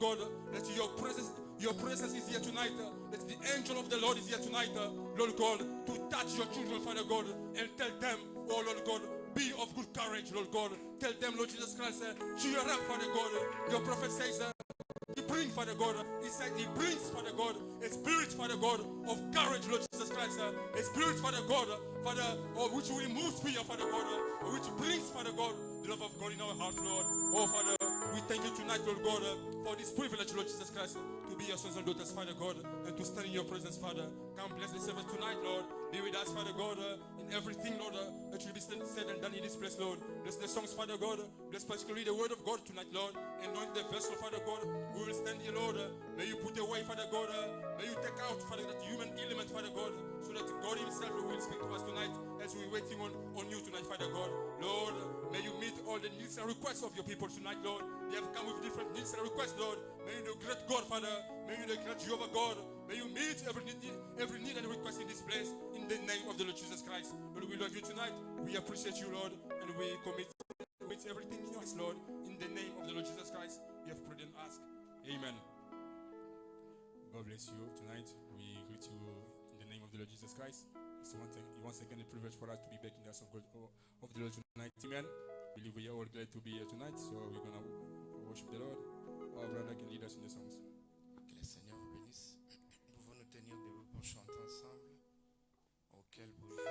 God, that your presence is here tonight. That the angel of the Lord is here tonight, Lord God, to touch your children, Father God, and tell them, oh Lord God, be of good courage, Lord God. Tell them, Lord Jesus Christ, cheer up, Father God. Your prophet says, he brings, Father God, he said he brings, Father God, a spirit, Father God, of courage, Lord Jesus Christ, a spirit, Father God, Father, which will remove fear, Father God, which brings, Father God, the love of God in our heart, Lord. Oh, Father, we thank you tonight, Lord God, for this privilege, Lord Jesus Christ, to be your sons and daughters, Father God, and to stand in your presence, Father. Come bless the service tonight, Lord. Be with us, Father God, in everything, Lord, that will be said and done in this place, Lord. Bless the songs, Father God. Bless particularly the word of God tonight, Lord. Anoint the vessel, Father God. We will stand here, Lord. May you put away, Father God. May you take out, Father, that human element, Father God, so that God himself will speak to us tonight as we're waiting on you tonight, Father God. Lord, may you meet all the needs and requests of your people tonight, Lord. They have come with different needs and requests, Lord. May you the great God, Father. May you the great Jehovah God. May you meet every need and request in this place in the name of the Lord Jesus Christ. Lord, we love you tonight. We appreciate you, Lord, and we commit everything in your hands, Lord. In the name of the Lord Jesus Christ, we have prayed and asked. Amen. God bless you tonight. We greet you in the name of the Lord Jesus Christ. It's once again a privilege for us to be back in the house of God of the Lord tonight. Amen. I believe we are all glad to be here tonight, so we're gonna worship the Lord. Our brother can lead us in the songs. Que le Seigneur vous bénisse. Nous pouvons nous tenir debout pour chanter ensemble. Oh, quel beau jour.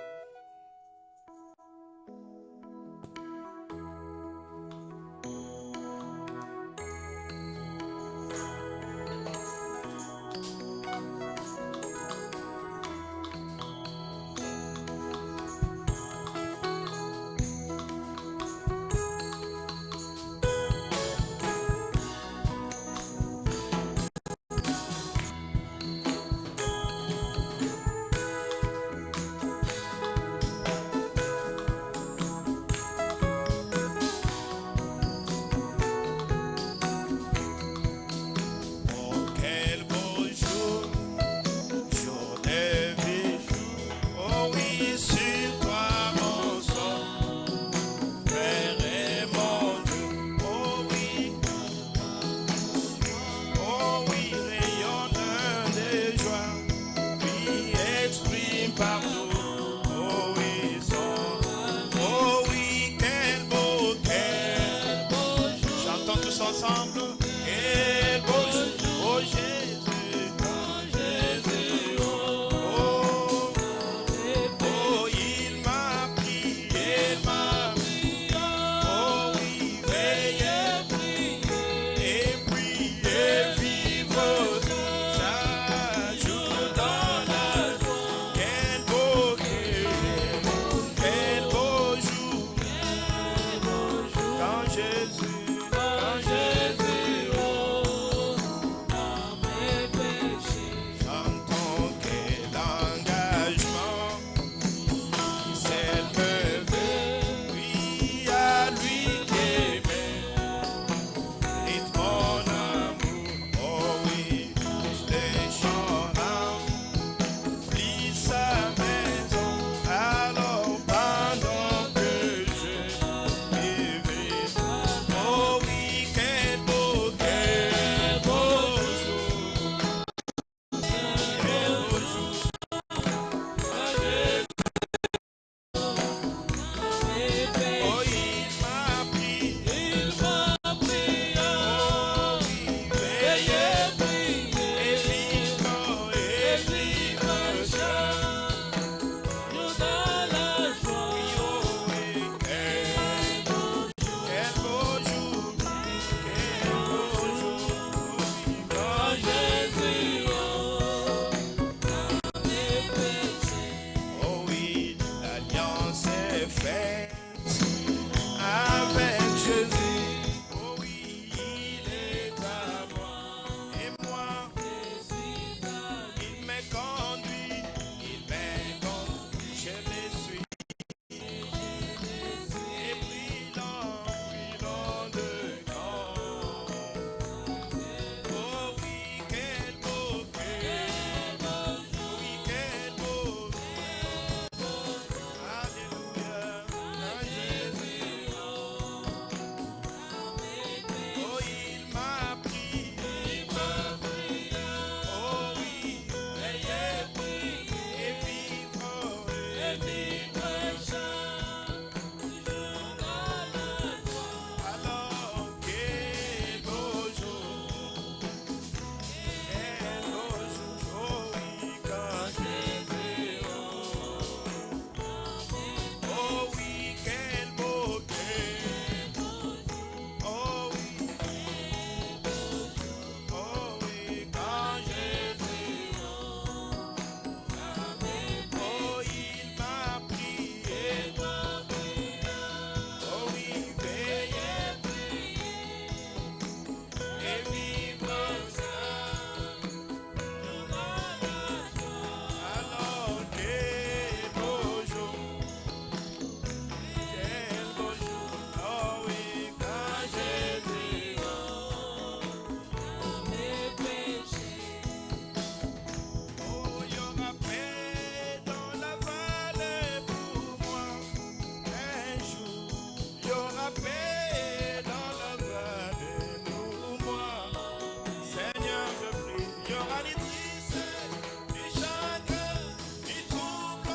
aura des tristesses, du chagrin, du trouble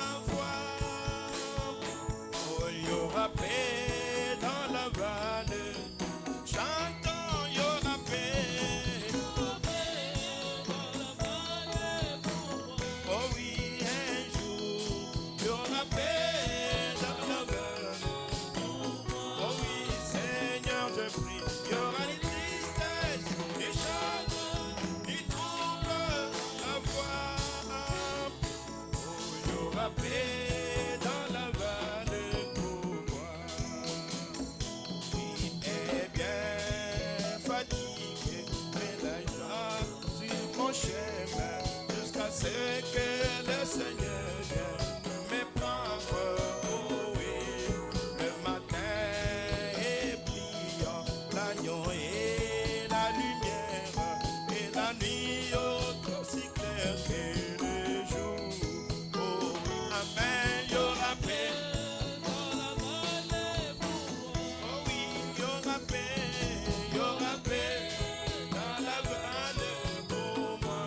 à voir. Oh, il y aura paix dans la vallée. Chantons, il y aura paix. Oh oui, un jour, il y aura paix dans la vallée. Oh oui, Seigneur, je prie, il y aura des tristesses, des chagrins, des troubles à voir. Oh, il y aura paix dans la vallée pour moi. Qui est bien fatigué, mais la joie sur mon chemin, jusqu'à ce que le Seigneur vienne me prendre. Oh oui, le matin est brillant, l'agneau et la lumière, et la nuit aussi claire que le jour. Oh, amen, il y aura paix. Oh oui, il y aura paix dans la vallée pour moi.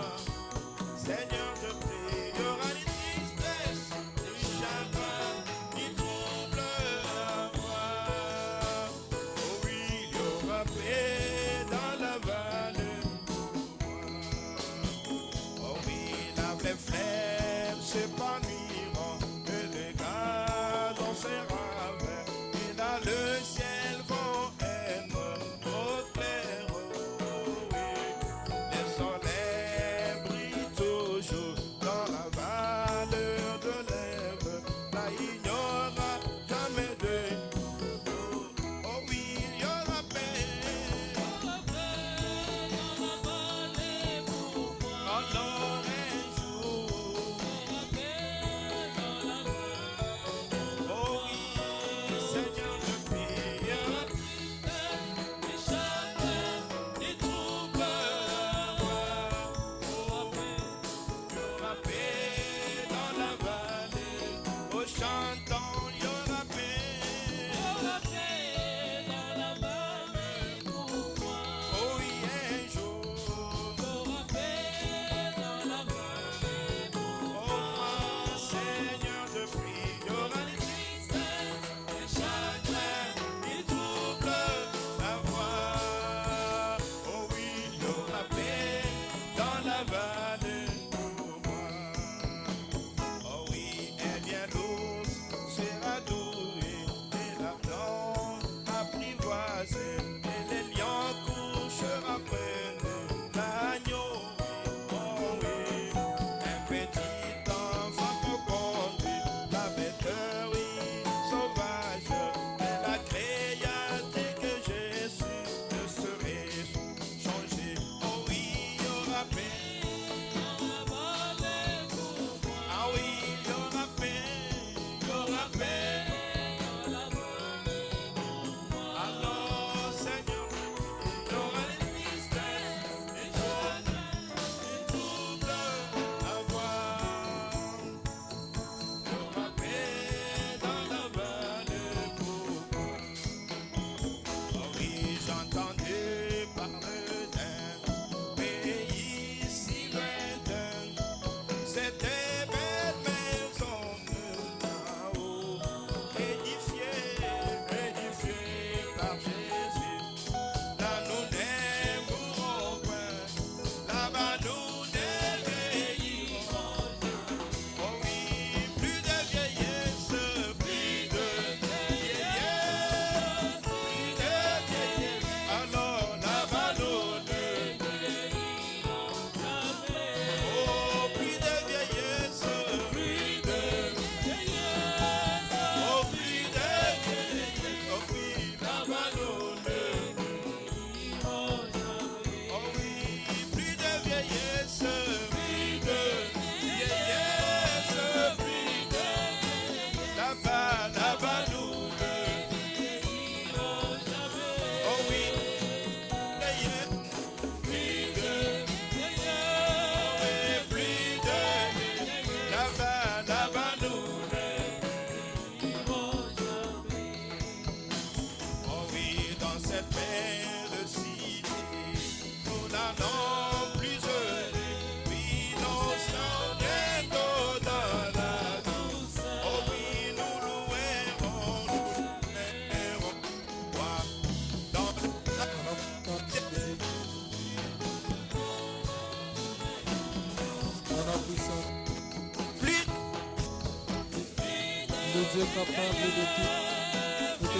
Dieu est capable de tout.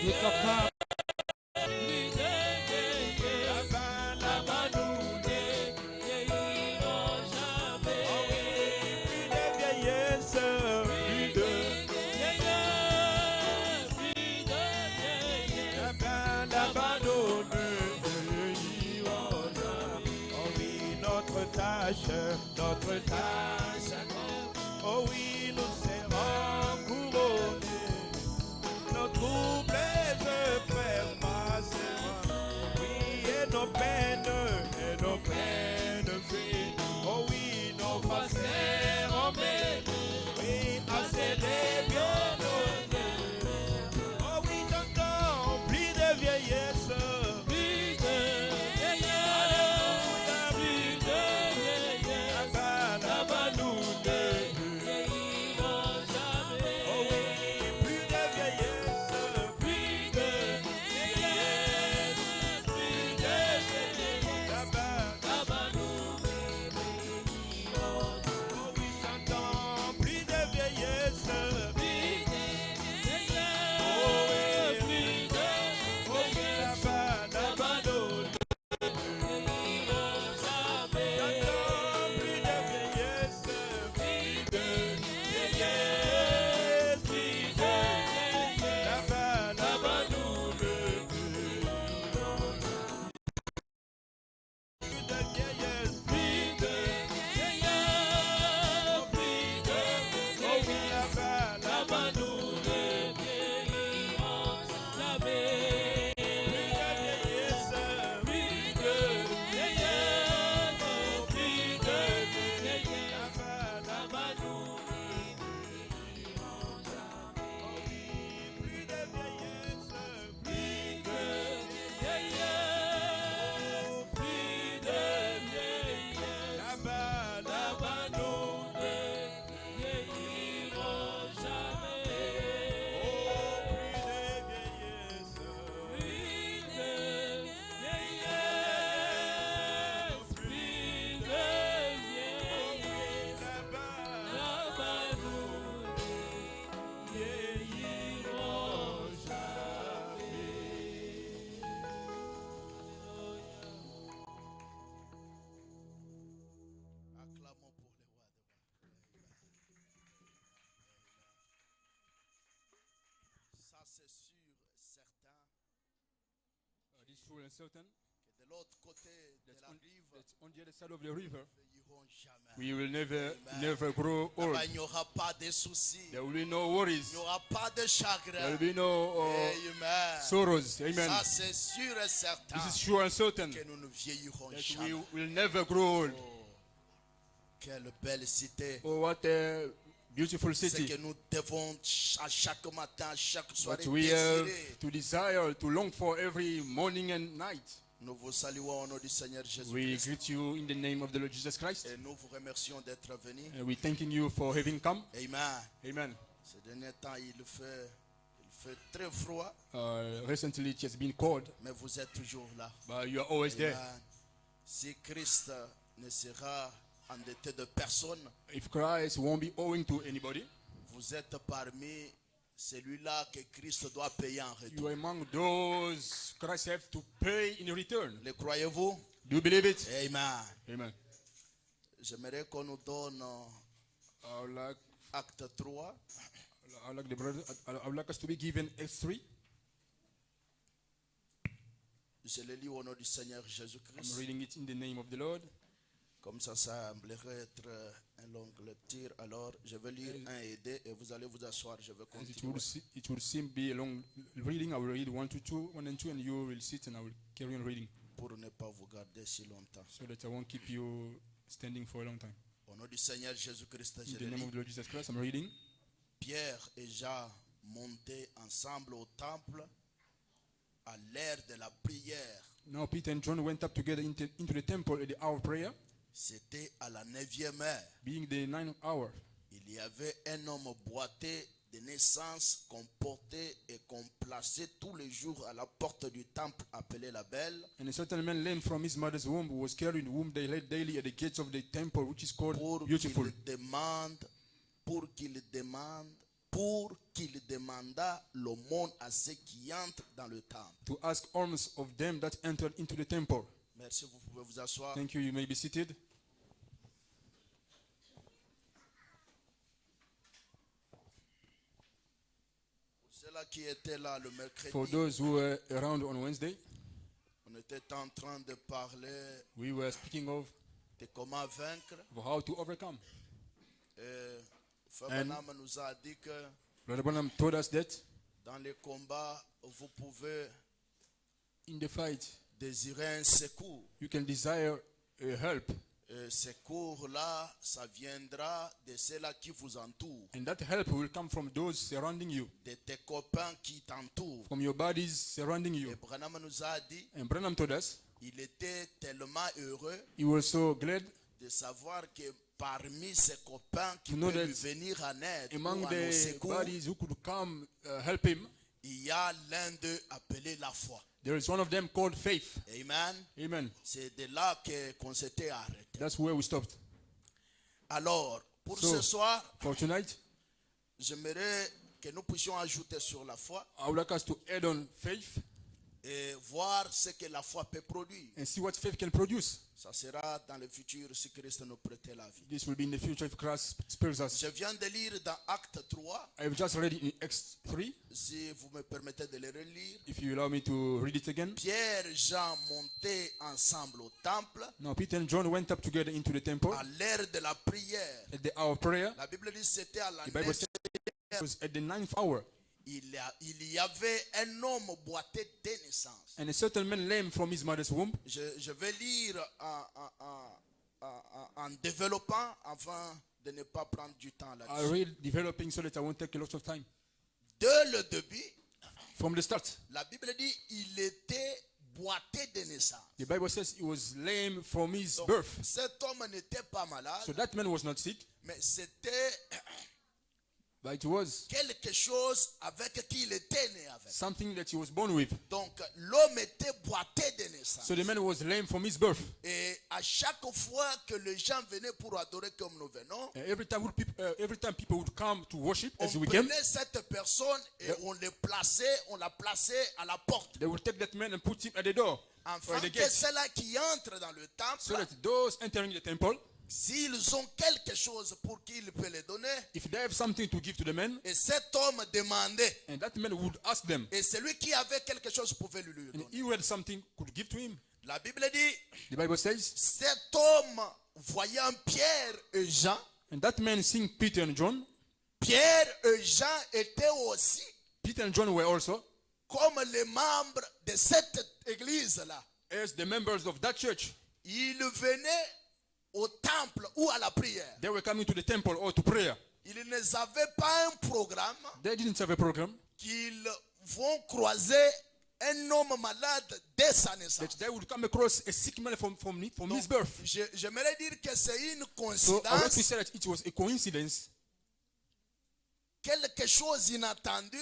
Dieu est capable. Notre tâche, oh oui, nous serons couronnés, nos troubles perpasseront, oui, et nos peines fuient, oh oui, nos passés romains, oui, assez des bien-aimés, oh oui, j'entends plus de vieillesse. C'est sûr, certain, This is true and certain que de l'autre côté de la rive, that on the other side of the river, nous n'irons jamais. we will never Amen. grow old. Là-bas, il n'y aura pas de soucis, There will be no il worries. n'y aura pas de chagrin. There will be no Amen. sorrows. Amen. Ça, c'est sûr et certain This is sure and certain que nous ne vieillirons that jamais. we will never grow old. Oh, quelle belle cité. Oh, what a beautiful C'est city. que nous devons à chaque matin, à chaque soirée But we have désirer. to desire, to long for every morning and night. Nous vous saluons au nom du Seigneur We Jésus-Christ. greet you in the name of the Lord Jesus Christ. Et nous vous remercions d'être venus. And we thanking you for having come. Amen. Amen. Ces derniers temps, il fait très froid, Recently it has been cold, mais vous êtes toujours là. but you are always there. Amen. Si Christ ne sera endetté de personne, If Christ won't be owing to anybody, vous êtes parmi celui-là que Christ doit payer en you retour. are among those Christ have to pay in return. Le croyez-vous? Do you believe it? Amen. Amen. J'aimerais qu'on nous donne I would like, acte 3. I would like the brother, I would like us to be given X3. Je le lis au nom du Seigneur I'm Jésus-Christ. reading it in the name of the Lord. Comme ça semblerait être un long lecture. Alors, je vais lire 1 et 2 et vous allez vous asseoir. Je vais As continuer. it will seem be a long reading. I will read 1 to 2, 1 and 2, and you will sit and I will carry on reading, Pour ne pas vous garder si longtemps. so that I won't keep you standing for a long time. Au nom du Seigneur Jésus-Christ, In je the le name lis. of the Lord Jesus Christ, I'm reading. Pierre et Jean montaient ensemble au temple à l'heure de la prière. Now Peter and John went up together into the temple at the hour of prayer, C'était à la 9e heure. being the 9th hour. Il y avait un homme boité de naissance qu'on portait et qu'on plaçait tous les jours à la porte du temple appelé la Belle And a certain man lame from his mother's womb was carried, whom they laid daily at the gates of the temple, which is called pour Beautiful, qu'il demandât l'aumône à ceux qui entrent dans le temple. to ask alms of them that entered into the temple. Merci, vous pouvez vous asseoir. Thank you. You may be seated. Ceux-là qui étaient là le mercredi, For those who were around on Wednesday, on était en train de parler we were speaking of de comment vaincre. how to overcome. Frère And- Branham nous a dit que Brother Branham told us that dans les combats, vous pouvez in the fight, désirer un secours. you can desire help, Secours-là, ça viendra de ceux-là qui vous entourent, and that help will come from those surrounding you, de tes copains qui t'entourent. from your bodies surrounding Et you. Branham nous a dit, And Branham told us il était tellement heureux he was so glad de savoir que parmi ses copains qui To know peuvent lui that venir en aide ou among à nos the secours, bodies who could come help him, il y a l'un d'eux appelé la foi. there is one of them called faith. Amen. Amen. C'est de là qu'on s'était arrêté. That's where we stopped. Alors, pour So- ce soir, For tonight, j'aimerais que nous puissions ajouter sur la foi I would like us to add on faith et voir ce que la foi peut produire. and see what faith can produce. Ça sera dans le futur si Christ nous prêtait la vie. This will be in the future if Christ spares us. Je viens de lire dans Acte 3, I have just read it in Acts 3. si vous me permettez de le relire. If you allow me to read it again. Pierre et Jean montaient ensemble au temple Now Peter and John went up together into the temple à l'heure de la prière. at the hour of prayer. La Bible dit c'était à la The Bible says it was at the 9th hour. il y avait un homme boité de naissance. And a certain man lame from his mother's womb. Je vais lire en développant afin de ne pas prendre du temps I là-dessus. read developing so that I won't take a lot of time. Dès le début, From the start, la Bible dit il était boité de naissance. the Bible says he was lame from his Donc, birth. cet homme n'était pas malade, So that man was not sick, mais c'était but it was quelque chose avec qui il était né avec. something that he was born with. Donc l'homme était boité de naissance. So the man was lame from his birth. Et à chaque fois que les gens venaient pour adorer comme nous venons, And every time people would come to worship on as we came, prenait cette personne et on la plaçait à la porte. they would take that man and put him at the door or Afin at the que gate, ceux-là qui entrent dans le so temple, that those entering the temple, s'ils ont quelque chose pour qu'il peut les donner, if they have something to give to the man, et cet homme demandait, and that man would ask them, et celui qui avait quelque chose pouvait lui and donner. he who had something could give to him. La Bible dit, The Bible says, cet homme voyant Pierre et Jean, and that man seeing Peter and John, Pierre et Jean étaient aussi Peter and John were also comme les membres de cette église-là. as the members of that church. Ils venaient au temple ou à la prière. They were coming to the temple or to prayer. Ils n'avaient pas un programme They didn't have a program qu'ils vont croiser un homme malade dès sa naissance. that they would come across a sick man from his birth. J'aimerais dire que c'est une So I want to coïncidence, say that it was a coincidence, quelque chose inattendu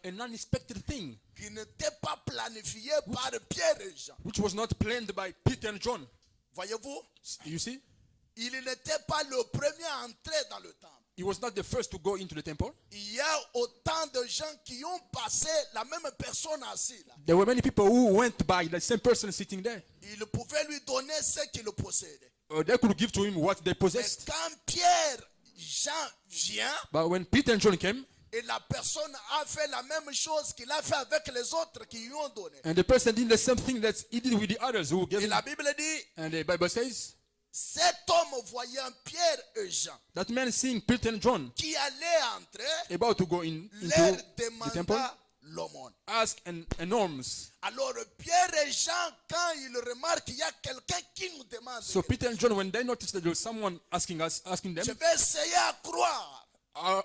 an unexpected thing, qui n'était pas planifié par Pierre et Jean. which was not planned by Peter and John. Voyez-vous, You see, il n'était pas le premier à entrer dans le temple. he was not the first to go into the temple. Il y a autant de gens qui ont passé la même personne assise là. There were many people who went by the same person sitting there. Ils pouvaient lui donner ce qu'il possédait. They could give to him what they Mais possessed. quand Pierre, Jean vient, But when Peter and John came, et la personne a fait la même chose qu'il a fait avec les autres qui lui ont donné. and the person did the same thing that he did with the others who gave Et him, la Bible dit, and the Bible says, cet homme voyant Pierre et Jean that man seeing Peter and John qui allaient entrer, about to go into leur the temple, demanda l'aumône. ask an alms. Alors Pierre et Jean, quand ils remarquent qu'il y a quelqu'un qui nous demande, So Peter and John, when they noticed that there was someone asking them, je vais essayer à croire.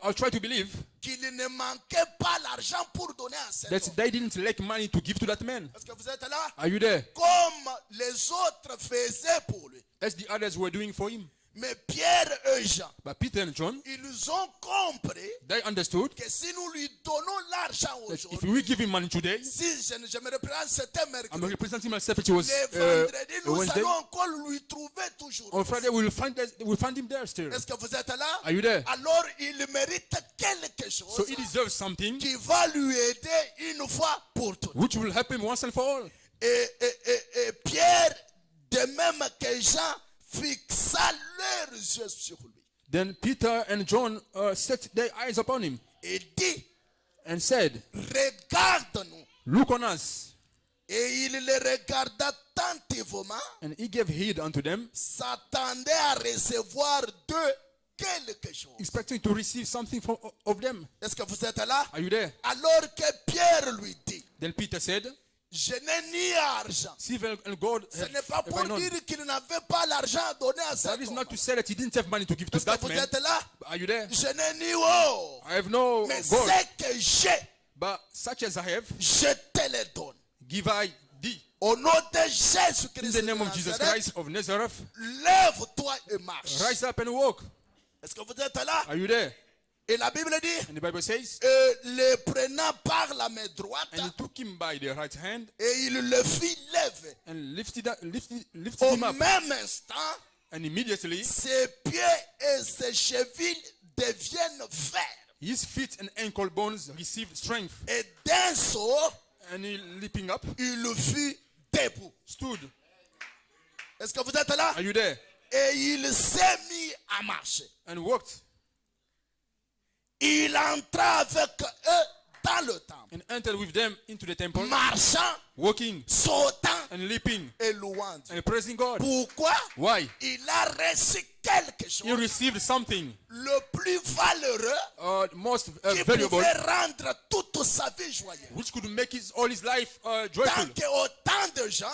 I'll try to believe qu'il ne manquait pas l'argent pour donner à cet that homme. they didn't lack money to give to that man. Est-ce que vous êtes là? Are you there? Comme les autres faisaient pour lui. As the others were doing for him. Mais Pierre et Jean, But Peter and John, ils ont compris they understood que si nous lui donnons l'argent that if aujourd'hui, we give him money today, si je me reprends, c'était I'm mercredi. representing myself, it was Les vendredis, nous Wednesday. allons encore lui trouver toujours. On Friday, we'll find him there still. Est-ce que vous êtes là? Are you there? Alors il mérite quelque So chose he deserves something qui va lui aider une fois pour toutes. which will help him once and for all. Et Pierre, de même que Jean, fixa leurs yeux sur lui. Then Peter and John set their eyes upon him Et dit, and said, regarde-nous. look on us. Et il les regarda attentivement, And he gave heed unto them, s'attendait à recevoir d'eux quelque chose. expecting to receive something of them. Est-ce que vous êtes là? Are you there? Alors que Pierre lui dit, Then Peter said, je n'ai ni argent. Silver and gold Ce have n'est pas pour I none. dire qu'il n'avait pas l'argent à donner à That cet is homme. not to say that he didn't have money to give to Est-ce que that vous man. êtes là? Are you there? Je n'ai ni or. I have no Mais gold, ce que j'ai, but such as I have, je te le donne. give I thee. Au nom de In Jésus-Christ the de name of Jesus Nazareth, Christ of Nazareth, lève-toi et marche. rise up and walk. Est-ce que vous êtes là? Are you there? Et la Bible dit, And the Bible says, le prenant par la main droite, and he took him by the right hand et il le fit lever. and lifted Au him up. même instant, And immediately ses pieds et ses chevilles deviennent verts. his feet and ankle bones received strength. Et d'un saut, And he leaping up, il fut debout. stood. Est-ce que vous êtes là? Are you there? Et il s'est mis à marcher. And walked Il entra avec eux dans le temple, and entered with them into the temple, marchant, walking sautant and leaping et louant Dieu. and praising God. Pourquoi? Why? Il a reçu quelque He chose, received something le plus valeureux, most qui valuable, pouvait rendre toute sa vie joyeuse. which could make all his life Tant joyful. que autant de gens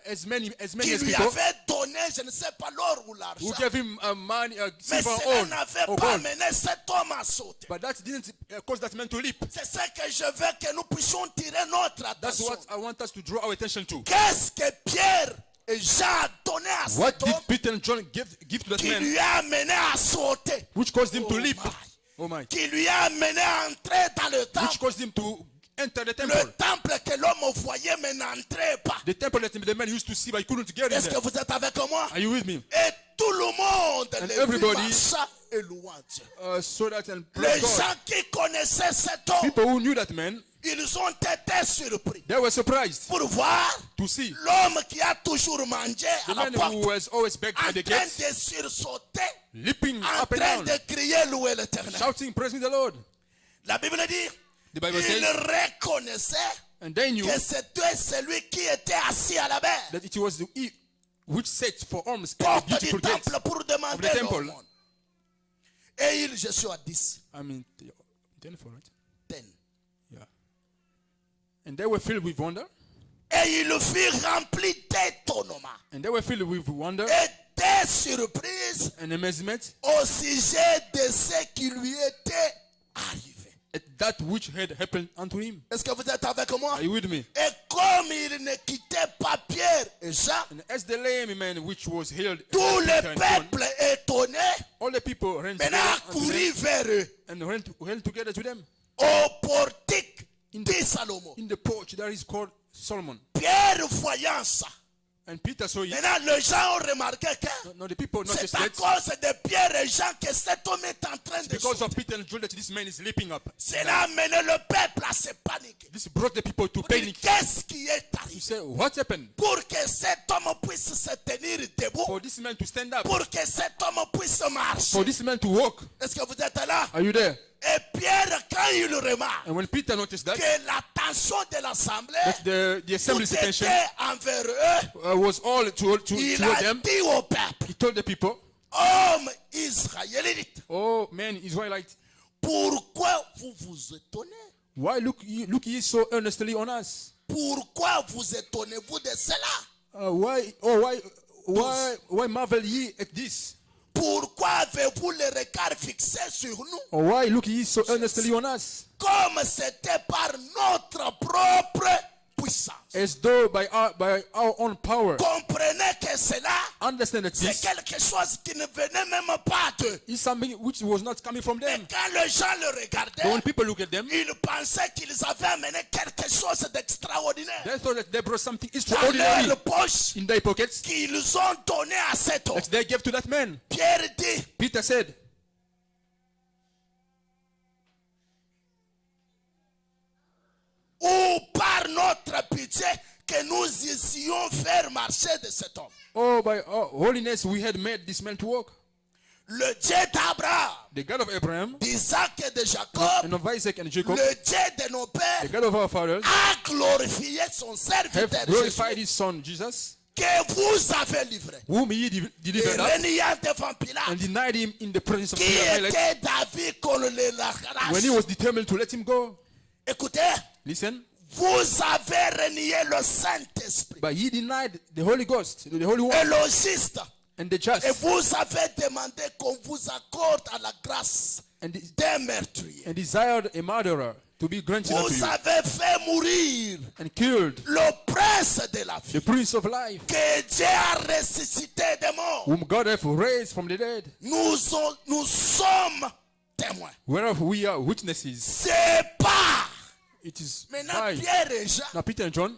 As many qui as lui people avaient donné, je ne sais pas l'or ou who l'argent, gave him money, mais silver cela or n'avait or pas gold. amené cet homme à sauter. But that didn't cause that man to leap. C'est ce que je veux que nous puissions tirer notre That's attention. what I want us to draw our attention to. Qu'est-ce que Pierre et Jean ont donné à What cet did homme Peter and John give to that qui man, lui a amené à sauter, which caused him to Oh leap? my. Oh my. qui lui a amené à entrer dans le Which temple? caused him to enter the Le temple. temple que l'homme voyait mais n'entrait pas. The temple that the man used to see, but he couldn't get in Est-ce que there. vous êtes avec moi? Are you with me? Et tout le monde And le everybody- vit marchant et louant Dieu. So that and Les praise God. gens qui connaissaient cet homme, People who knew that man, ils ont été surpris they were surprised pour voir to see l'homme qui a toujours mangé à the la man porte who was always begged en at the train gates, de sursauter, leaping en up and train down, de crier louer l'éternel. shouting, praising the Lord. La Bible dit, The Bible il says, reconnaissait and they knew que c'était celui qui était assis à la mer, that it was he which sat for alms at the porte du beautiful gates temple pour demander of the le temple. monde. Et je suis à 10, I mean, 10 for it. 10. Yeah. And they were filled with wonder, Et il fut rempli d'étonnement and they were filled with wonder et de surprise and amazement au sujet de ce qui lui était arrivé. at that which had happened unto him. Est-ce que vous êtes avec moi? Are you with me? Et comme il ne quittait pas Pierre et Jean, And as the lame man which was healed, tout le Peter and John, peuple étonné all the people ran maintenant together unto couru them vers eux and ran together to them au portique In de Salomon. in the porch that is called Solomon. Pierre voyant ça, And Peter saw it. maintenant les gens ont remarqué que Now the people noticed c'est à that cause de Pierre et Jean que cet homme est en train de because sauter. of Peter and John that this man is leaping up. Cela a amené le peuple à se paniquer. This brought the people to Pour dire, panic. qu'est-ce qui est To arrivé? say, what happened? Pour que cet homme puisse se tenir debout, For this man to stand up. pour que cet homme puisse marcher. For this man to walk. Est-ce que vous êtes là? Are you there? Et Pierre, quand il remarque And when Peter noticed that, que l'attention de l'assemblée the tout assembly's attention était envers eux, was all toward il a them, dit au peuple, he told the people, hommes israélites, oh man, Israelite, pourquoi vous vous étonnez? why look ye so earnestly on us? Pourquoi vous étonnez-vous de cela? Why marvel ye at this? pourquoi avez-vous le regard fixé sur nous? Or why look ye so earnestly on us? Comme c'était par notre propre puissance. As though by our own power. Comprenez que cela, Understand that c'est this quelque chose qui ne venait même pas d'eux. is something which was not coming from Et them. quand les gens le But regardaient, when people look at them, ils pensaient qu'ils avaient amené quelque chose d'extraordinaire they thought that they brought something dans extraordinary leur poche in their pockets qu'ils ont donné à cet homme. that they gave to that man. Pierre dit, Peter said, ou par notre pitié que nous eussions faire marcher de cet homme. oh, by our holiness we had made this man to walk. Le Dieu d'Abraham, The God of Abraham d'Isaac et de Jacob, and of Isaac and Jacob, le Dieu de nos the pères, God of our fathers, a glorifié son serviteur have glorified Jésus his son Jesus, que vous avez livré. whom he Et delivered up reniant devant Pilate, and denied him in the presence of qui Pilate était David qu'on le when l'arrache. he was determined to let him go. Écoutez, Listen, vous avez renié le Saint-Esprit but he denied the Holy Ghost, the Holy et One, le juste. and the just, Et vous avez demandé qu'on vous accorde à la grâce and d'un meurtrier. desired a murderer to be granted unto Vous you, avez fait mourir and killed le prince de la vie the Prince of Life, que Dieu a ressuscité des morts. whom God hath raised from the dead, Nous sommes témoins. whereof we are witnesses. C'est pas. It is Maintenant, by. Pierre et Jean, Now Peter and John,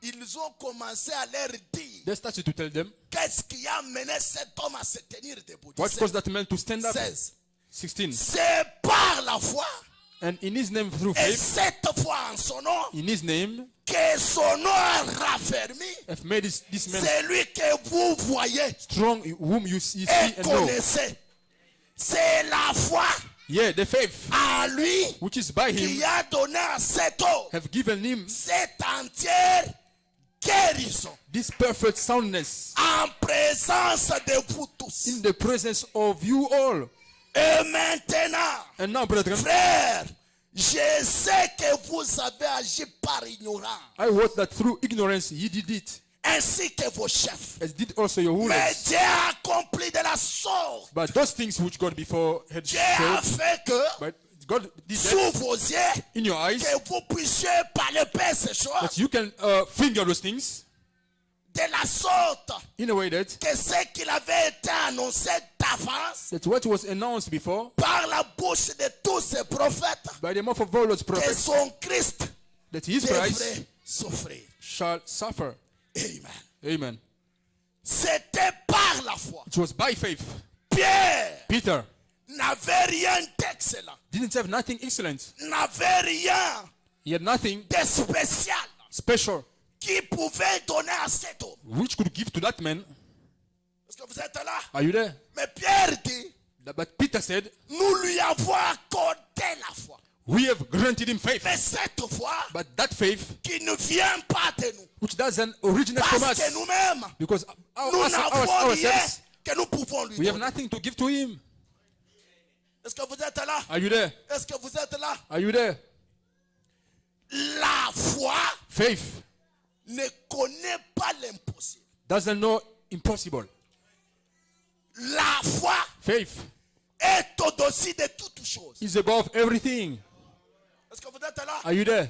ils ont commencé à leur dire they started to tell them qu'est-ce qui a mené cet homme à se tenir debout. what caused that man to stand up. 16. 16. C'est par la foi And in his name through et faith, cette foi en son nom in his name, que son nom a raffermi. have made this man C'est lui que vous voyez strong, whom you see et and know. connaissez. C'est la foi Yeah, the faith à lui which is by qui him a donné à cet homme have given him cette entière guérison this perfect soundness en présence de vous tous. in the presence of you all. Et maintenant, And now, brethren, frère, je sais que vous avez agi par ignorance, I wot that through ignorance ye did it, ainsi que vos chefs. as did also your Mais rulers. Dieu a accompli de la sorte. But those things which God before had Dieu a showed, fait que, but God did sous that vos yeux, in your eyes, que vous puissiez palper ces choses that you can finger those things de la sorte in a way that que ce qu'il avait été annoncé d'avance what was announced before par la bouche de tous ces prophètes, by the mouth of all those que prophets, son Christ that his Christ devrait souffrir. shall suffer. Amen. Amen. C'était par la foi. It was by faith. Pierre Peter n'avait rien d'excellent, didn't have nothing excellent. n'avait rien He had nothing de spécial special qui pouvait donner à cet homme. which could give to that man. Est-ce que vous êtes là? Are you there? Mais Pierre dit, But Peter said, nous lui avons accordé la foi. we have granted him faith. Mais cette foi But that faith, qui ne vient pas de nous, which doesn't originate from parce que us, nous-mêmes, because nous n'avons rien ourselves, que nous pouvons lui we have donner. nothing to give to him. Est-ce que vous êtes là? Are you there? Est-ce que vous êtes là? Are you there? La foi Faith ne connaît pas l'impossible. doesn't know impossible. La foi Faith est au-dessus de toutes choses. is above everything. Est-ce que vous êtes là? Are you there?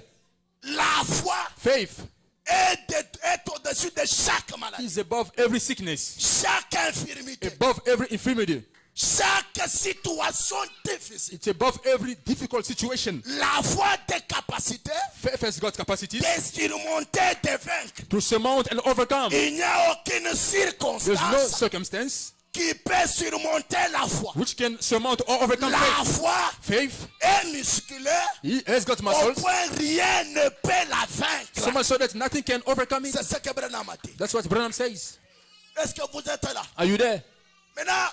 La foi Faith est au-dessus de chaque maladie, is above every sickness, chaque infirmité, above every infirmity. chaque situation difficile. It's above every difficult situation. La foi a des capacités Faith has got capacities de surmonter, de vaincre. to surmount and overcome. Il n'y a aucune There's no circonstance circumstance qui peut surmonter la foi. which can surmount or overcome La faith. foi Faith, est musculaire he has got au muscles, point rien ne peut la so vaincre. much so that nothing can overcome it. C'est ce que Branham a dit. That's what Branham says. Est-ce que vous êtes là? Are you there? Maintenant,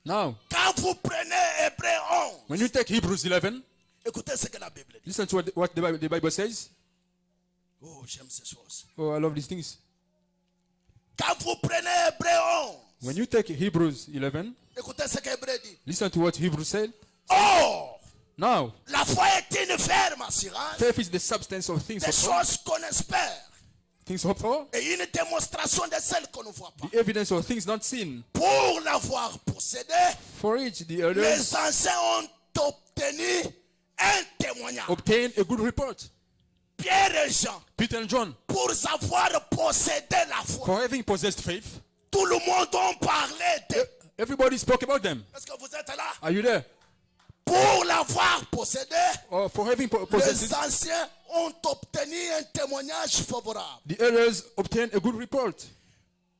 Now, quand vous prenez Hébreux 11, when you take Hebrews 11, écoutez ce que la Bible dit. listen to what the Bible says. Oh, j'aime ces choses. Oh, I love these things. Quand vous prenez Hébreux 11, When you take Hebrews 11, écoutez ce que Hébreux dit. listen to what Hebrews said. Or, Now, la foi est une ferme assurance faith is the substance of things des hoped for, choses qu'on espère things hoped for, et une démonstration de celles qu'on ne voit pas. the evidence of things not seen. Pour l'avoir possédé, For it, the les elders anciens ont obtenu un témoignage. obtained a good report. Pierre et Jean, Peter and John, pour avoir possédé la foi, for having possessed faith, tout le monde en parlait d'eux. everybody spoke about them. Est-ce que vous êtes là? Are you there? Pour l'avoir possédé, Or for having possessed les it, anciens ont obtenu un témoignage favorable. the elders obtained a good report.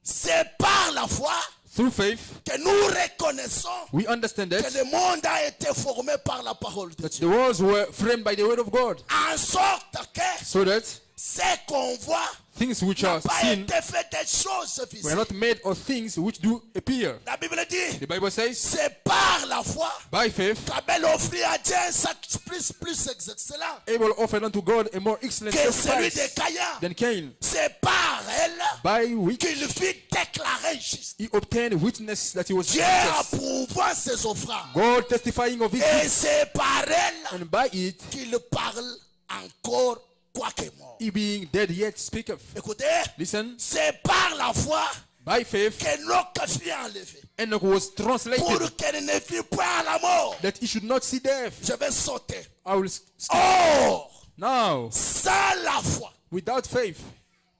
C'est par la foi Through faith, que nous reconnaissons we understand que that le monde a été formé par la parole de the Dieu. worlds were framed by the word of God, En sorte que so that ce qu'on voit things which n'a are pas seen été fait des choses were visibles. not made of things which do appear. La Bible dit, The Bible says, c'est par la foi by faith, qu'Abel offrit à Dieu un sacrifice plus excellent Abel offered unto God a more excellent que celui de sacrifice Caïn. than Cain, C'est par elle by which qu'il fut déclaré juste. he obtained witness that he was Dieu righteous. approuvant ses offrandes. God testifying of his Et gifts, c'est par elle and by it, qu'il parle encore quoique mort. he being dead yet speaketh. Écoutez, Listen, c'est par la foi by faith, qu'Enoch fut enlevé. Enoch was Pour translated qu'elle ne fût pas à la mort. that he should not see death. Je vais sauter. I will skip. Or, Now, sans la foi, without faith,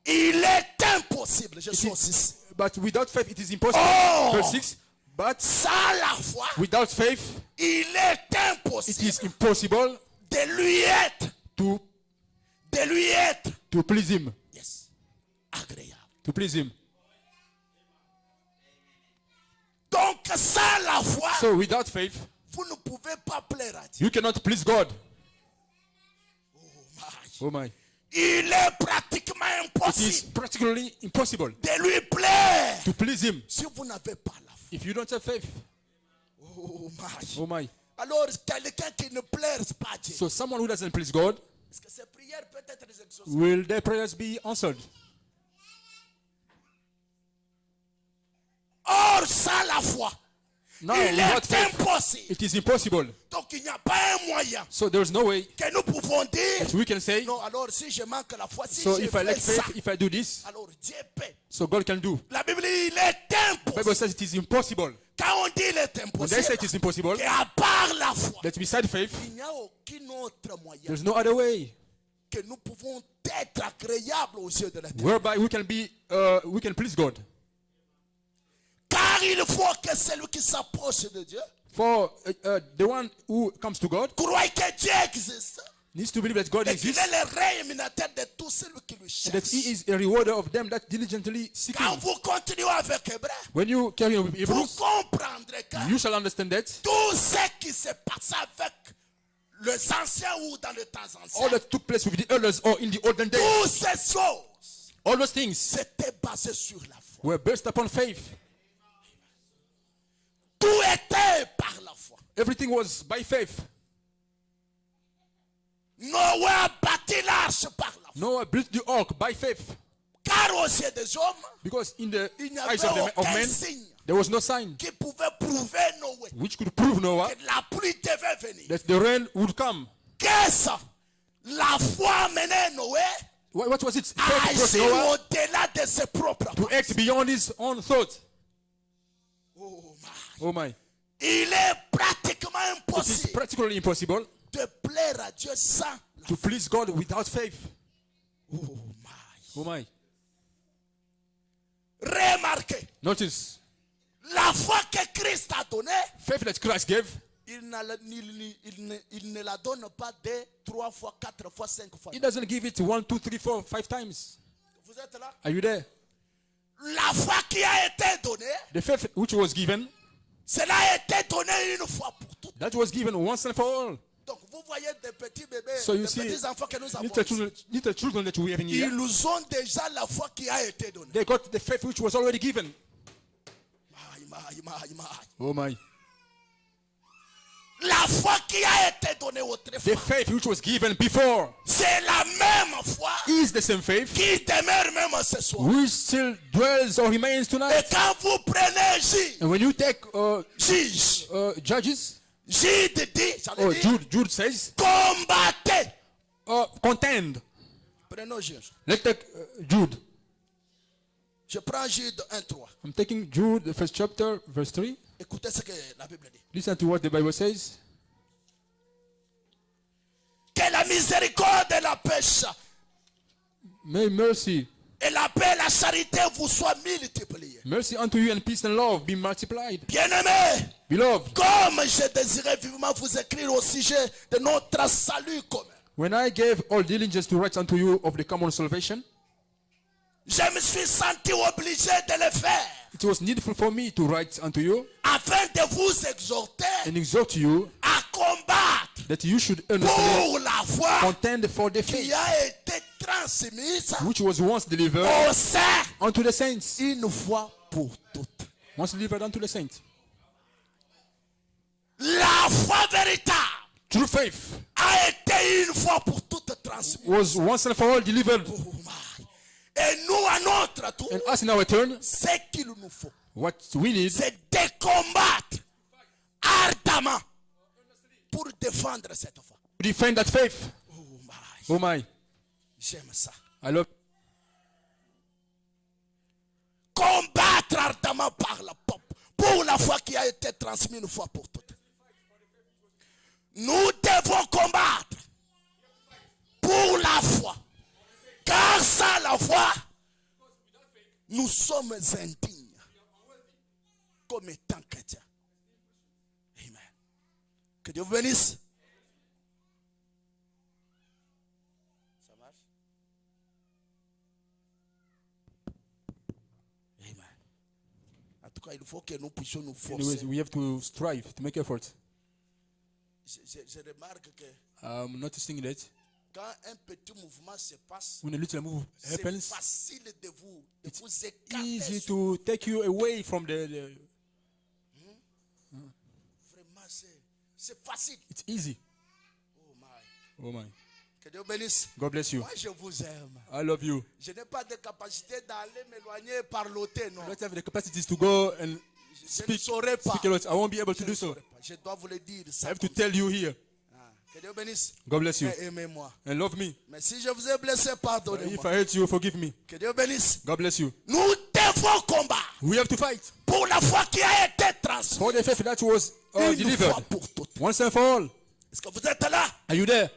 il est impossible. Je suis au 6. but without faith it is impossible. Oh! Verse 6, but Sans la foi, without faith il est it impossible is impossible de lui être, to please him. yes, agréable. To please him. Donc, sans la foi, So without faith, vous ne pouvez pas plaire à Dieu. you cannot please God. Oh my. Oh my. Il est pratiquement It is impossible practically impossible de lui plaire to please him si vous n'avez pas la foi. if you don't have faith. Oh my. Oh my. Alors, quelqu'un qui ne plaire pas à Dieu, So someone who doesn't please God, est-ce que ses prières peuvent être exaucées? will their prayers be answered? Or, sans la foi, Now, il without est faith, impossible. it is impossible. Donc, il n'y a pas un moyen So there is no way que nous pouvons dire, that we can say, non, alors si je manque la foi, si so je if I fais lack ça, faith, if I do this, alors Dieu peut. so God can do. La Bible dit, il est The Bible impossible. says it is impossible. Quand on dit il est When they say impossible, it is impossible, qu'à part la foi, that beside faith, il n'y a aucun autre moyen there's no other way que nous pouvons être agréables aux yeux de la terre. whereby we can please God. Car il faut que celui qui s'approche de Dieu For the one who comes to God croit que Dieu existe needs to believe that God et qu'il exists, est le rémunérateur de tous ceux qui lui and that cherchent. He is a rewarder of them that diligently seek Quand Him. vous continuez avec Hébreu, When you carry on with vous Hebrews, comprendrez que you shall understand that tout ce qui s'est passé avec les anciens ou dans le temps all ancien, that took place with the elders or in the olden days, toutes ces choses, all those things c'était basé sur la foi. were based upon faith. Tout était par la foi. Everything was by faith. Noé a bâti l'arche par la foi. Noah built the ark by faith. Car aux yeux des hommes, Because in the il n'y eyes avait of aucun men, signe there was no sign qui pouvait prouver Noé which could prove Noah que la pluie devait venir. that the rain would come. Qu'est-ce? La foi menait Noé What was it? à Faith brought agir Noah au-delà de ses propres to act beyond his own thought. Oh my. Oh my. Il est pratiquement It is impossible practically impossible de plaire à Dieu sans la to please God without faith. Oh my. Oh my. Remarquez, Notice, la foi que Christ a donnée, faith that Christ gave, il ne la donne pas 2, 3 fois, 4 fois, 5 fois. He doesn't give it 1, 2, 3, 4, 5 times. Vous êtes là? Are you there? La foi qui a été donnée, The faith which was given, cela a été donné une fois pour toutes. that was given once and for all. Donc vous voyez des petits bébés, So you des see, petits enfants que nous avons. little children that we have in here, Ils ont déjà la foi qui a été donnée. they got the faith which was already given. Oh my. La foi qui a été donnée The autrefois, faith which was given before c'est la même foi is the same faith qui demeure même ce soir. which still dwells or remains Et tonight. quand vous prenez J, And when you take Juge, Judges, Jude dit, ça veut or dire, Jude says, combattez. contend. Prenons Juge. Let's take Jude. Je prends Jude 1:3. I'm taking Jude, the first chapter, verse 3. Écoutez ce que la Bible dit. Listen to what the Bible says. Que la miséricorde et la paix May mercy, et la paix et la charité vous soient multipliées. mercy unto you and peace and love be multiplied. Bien-aimés, Beloved, comme je désirais vivement vous écrire au sujet de notre salut commun, when I gave all diligence to write unto you of the common salvation, je me suis senti obligé de le faire it was needful for me to write unto you afin de vous exhorter and exhort you à combattre that you should earnestly pour la foi contend for the qui faith a été transmise which was once delivered au sein unto the saints. une fois pour toutes. Once delivered unto the saints. La foi véritable True faith a été une fois pour toutes transmise. was once and for all delivered. Oh my. Et nous, à notre tour, And us in our turn, ce qu'il nous faut, what we need c'est de combattre ardemment pour défendre cette foi. to defend that faith. Oh my. Oh my, J'aime ça. I love. Combattre ardemment par la peuple pour la foi qui a été transmise une fois pour toutes. Nous devons combattre pour la foi. Car sans la foi, nous sommes indignes comme étant chrétiens. Amen. Que Dieu vous bénisse. Ça marche? Amen. En tout cas, il faut que nous puissions nous Anyways, forcer. we have to strive to make effort. Je remarque que I'm noticing that quand un petit mouvement se passe, when a little move c'est happens, facile de vous easy écarter. to take you away from the Vraiment, c'est facile. it's easy. Oh my. Oh my, Que Dieu bénisse. God bless you. Moi, je vous aime. I love you. Je n'ai pas de capacité d'aller m'éloigner par l'autel, non. I don't have the capacities to go and Je ne speak saurais pas. a lot. I won't be able to Je ne do so. saurais pas. Je dois vous le dire. I Ça have to comme tell you here. ça. Ah, que Dieu bénisse. God bless you Mais aimez-moi. and love me. Mais si je vous ai blessé, If pardonnez-moi. I hurt you, forgive me. Que Dieu bénisse. God bless you. Nous devons combattre We have to fight pour la foi qui a été transmise for the faith that was une delivered fois pour toutes. once and for all. Est-ce que vous êtes là? Are you there?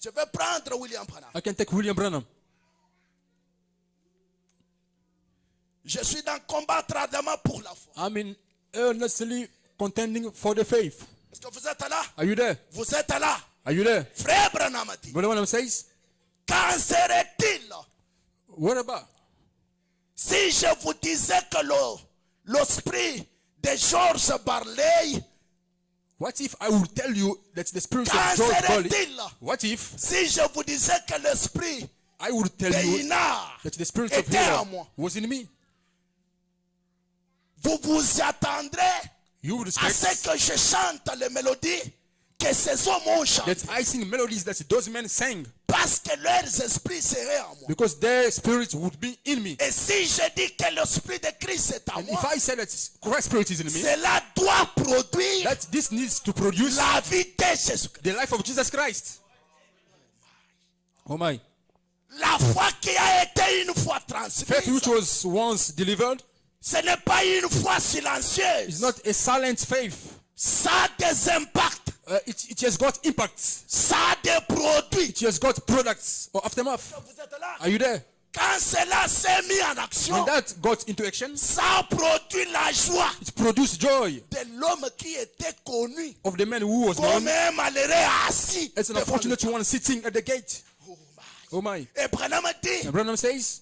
Je vais prendre William Branham. I can take William Branham. Je suis dans combattre ardemment pour la foi. I'm in earnestly contending for the faith. Est-ce que vous êtes là? Are you there? Vous êtes là? Are you there? Frère Branham a dit, Brother Branham says, qu'en serait-il what about si je vous disais que l'esprit de George Barley, what if I will tell you that the spirit qu'en of George Barley, serait-il what if si je vous disais que l'esprit I will tell de you Ina that the spirit of était en Hela moi? was in me? Vous vous attendrez You would à ce expect que je chante les mélodies que ces hommes ont chantées, that I sing melodies that those men sang parce que leurs esprits seraient en moi. because their spirit would be in me. Et si je dis que l'esprit de Christ est en And moi, if I say that Christ's spirit is in me, cela doit produire that this needs to produce la vie de Jésus-Christ. the life of Jesus Christ. Oh my. La foi qui a été une fois Faith which transmise, was once delivered ce n'est pas une foi is silencieuse. not a silent faith. Ça a des impacts, It has got impacts. ça a des produits. It has got products or aftermath. Vous êtes là? Are you there? Quand cela s'est mis en action, When that got into action, ça a produit la joie it produced joy de l'homme qui était connu of the man who was comme known un malheureux assis as an devant le unfortunate temple. one sitting at the gate. Oh my. Oh my. Et Branham dit, And Branham says,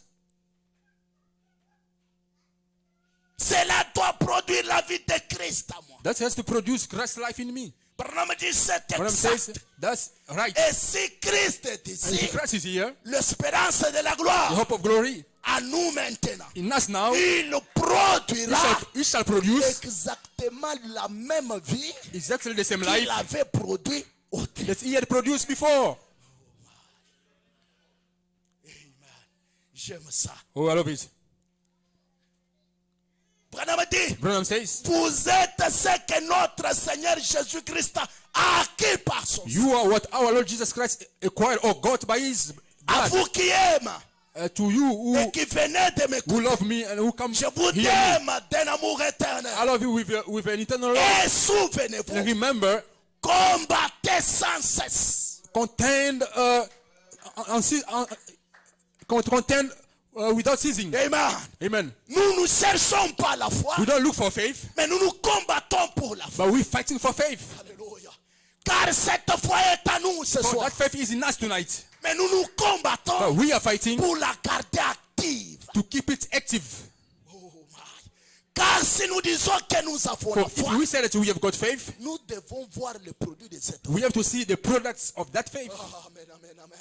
cela doit produire la vie de Christ à moi. that has to produce Christ's life in me. Branham dit, c'est Branham says, exact. that's right. Et si Christ est And ici, if Christ is here, l'espérance de la the gloire hope of glory à nous maintenant, in us now, il produira he shall produce exactement la même vie exactly the same qu'il life avait produit au début. that he had produced before. J'aime ça. Oh, I love it. Branham dit, Branham says, vous êtes ce que notre Seigneur Jésus-Christ a acquis par son sang. you are what our Lord Jesus Christ acquired or got by his À blood. vous qui aimez, to you et qui venez de who m'écouter. love me and who come Je vous hear me. aime d'un amour éternel. I love you with an eternal love. Et And souvenez-vous, remember, combattez sans cesse. contend without ceasing. Amen. Amen. Nous ne cherchons pas la foi, We don't look for faith, mais nous nous combattons pour la foi. but we're fighting for faith. Alléluia. Car cette foi est à nous ce For soir. that faith is in us tonight. Mais nous nous But combattons we are fighting pour la garder active. to keep it active. Oh my. Car si nous disons que nous avons For la if foi, we say that we have got faith, nous devons voir le produit de cette foi. we have to see the products of that faith. Amen, amen, amen.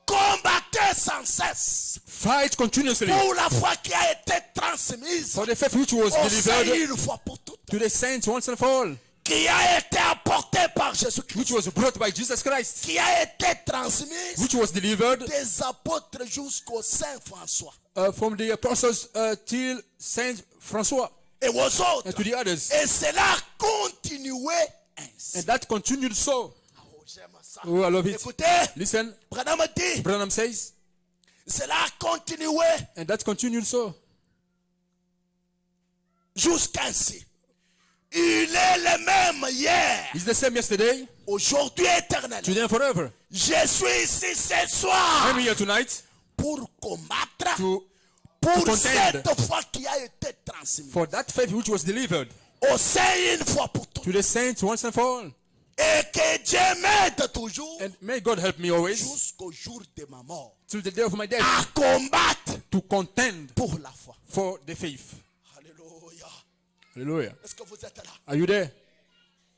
Combattez sans cesse Fight continuously pour la foi qui a été transmise for the faith which was au Seigneur delivered une fois pour toutes, to the saints once and for all, qui a été apportée par Jésus-Christ, which was brought by Jesus Christ, qui a été transmise which was delivered des apôtres jusqu'au Saint François from the apostles till Saint Francois et aux autres. and to the others. Et cela continuait ainsi. And that continued so. Oh, j'aime ça. Oh, I love it. Écoutez, Listen, Branham dit, Branham says, cela continuait and that continued so. jusqu'ainsi. Il est le même hier, It's the same yesterday, aujourd'hui éternel. today and forever. Je suis ici ce soir I'm here tonight pour combattre to pour contend cette foi qui a été transmise for that faith which was delivered au Saint une fois pour toutes. to the saints once and for all. Et que Dieu m'aide toujours And may God help me always jusqu'au jour de ma mort till the day of my death à combattre to contend pour la foi. for the faith. Alléluia. Hallelujah. Est-ce que vous êtes là? Are you there?